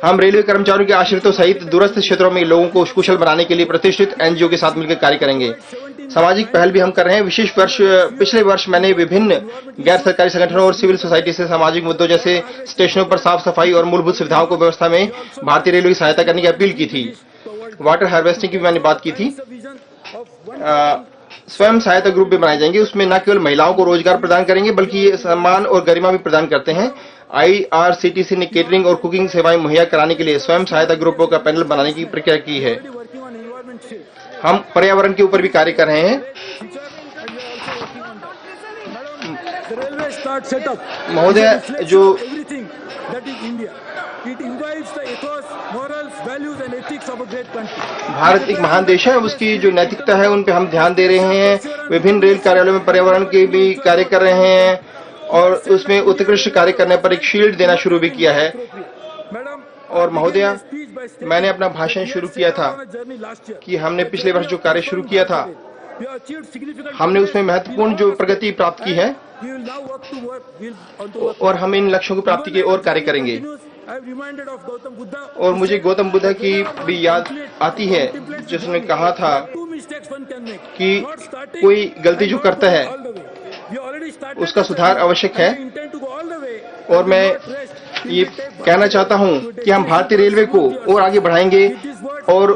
हम रेलवे कर्मचारियों के आश्रितों सहित दूरस्थ क्षेत्रों में लोगों को कुशल बनाने के लिए प्रतिष्ठित NGO के साथ मिलकर कार्य करेंगे। सामाजिक पहल भी हम कर रहे हैं। पिछले वर्ष मैंने विभिन्न गैर सरकारी संगठनों और सिविल सोसाइटी से सामाजिक मुद्दों जैसे स्टेशनों पर साफ सफाई और मूलभूत सुविधाओं को व्यवस्था में भारतीय रेलवे की सहायता करने की अपील की थी। वाटर हार्वेस्टिंग की भी मैंने बात की थी। स्वयं सहायता ग्रुप भी बनाए जाएंगे। उसमें न केवल महिलाओं को रोजगार प्रदान करेंगे बल्कि ये सम्मान और गरिमा भी प्रदान करते हैं। IRCTC ने केटरिंग और कुकिंग सेवाएं मुहैया कराने के लिए स्वयं सहायता ग्रुपों का पैनल बनाने की प्रक्रिया की है। हम पर्यावरण के ऊपर भी कार्य कर रहे हैं। महोदय, जो भारत एक महान देश है, उसकी जो नैतिकता है उन पे हम ध्यान दे रहे हैं। विभिन्न रेल कार्यालयों में पर्यावरण के भी कार्य कर रहे हैं और उसमें उत्कृष्ट कार्य करने पर एक शील्ड देना शुरू भी किया है। और महोदया, मैंने अपना भाषण शुरू किया था कि हमने पिछले वर्ष जो कार्य शुरू किया था हमने उसमें महत्वपूर्ण जो प्रगति प्राप्त की है और हम इन लक्ष्यों की प्राप्ति की ओर कार्य करेंगे। और मुझे गौतम बुद्ध की भी याद आती है जिसने कहा था कि कोई गलती जो करता है उसका सुधार आवश्यक है। और मैं ये कहना चाहता हूं कि हम भारतीय रेलवे को और आगे बढ़ाएंगे और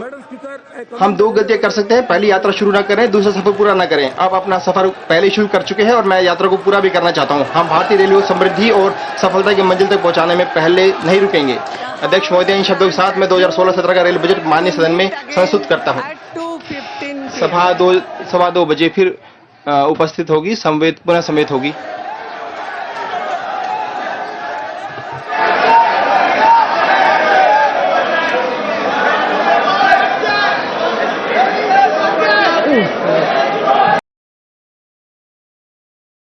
हम 2 गलतियां कर सकते हैं। पहली, यात्रा शुरू ना करें, दूसरा सफर पूरा ना करें। आप अपना सफर पहले शुरू कर चुके हैं और मैं यात्रा को पूरा भी करना चाहता हूं। हम भारतीय रेलवे को समृद्धि और सफलता की मंजिल तक पहुंचाने में पहले नहीं रुकेंगे। अध्यक्ष महोदय, इन शब्दों के साथ मैं 2016-17 का रेल बजट माननीय सदन में संस्तुत करता हूँ। सभा 2:15 बजे फिर उपस्थित होगी, पुनः समेत होगी।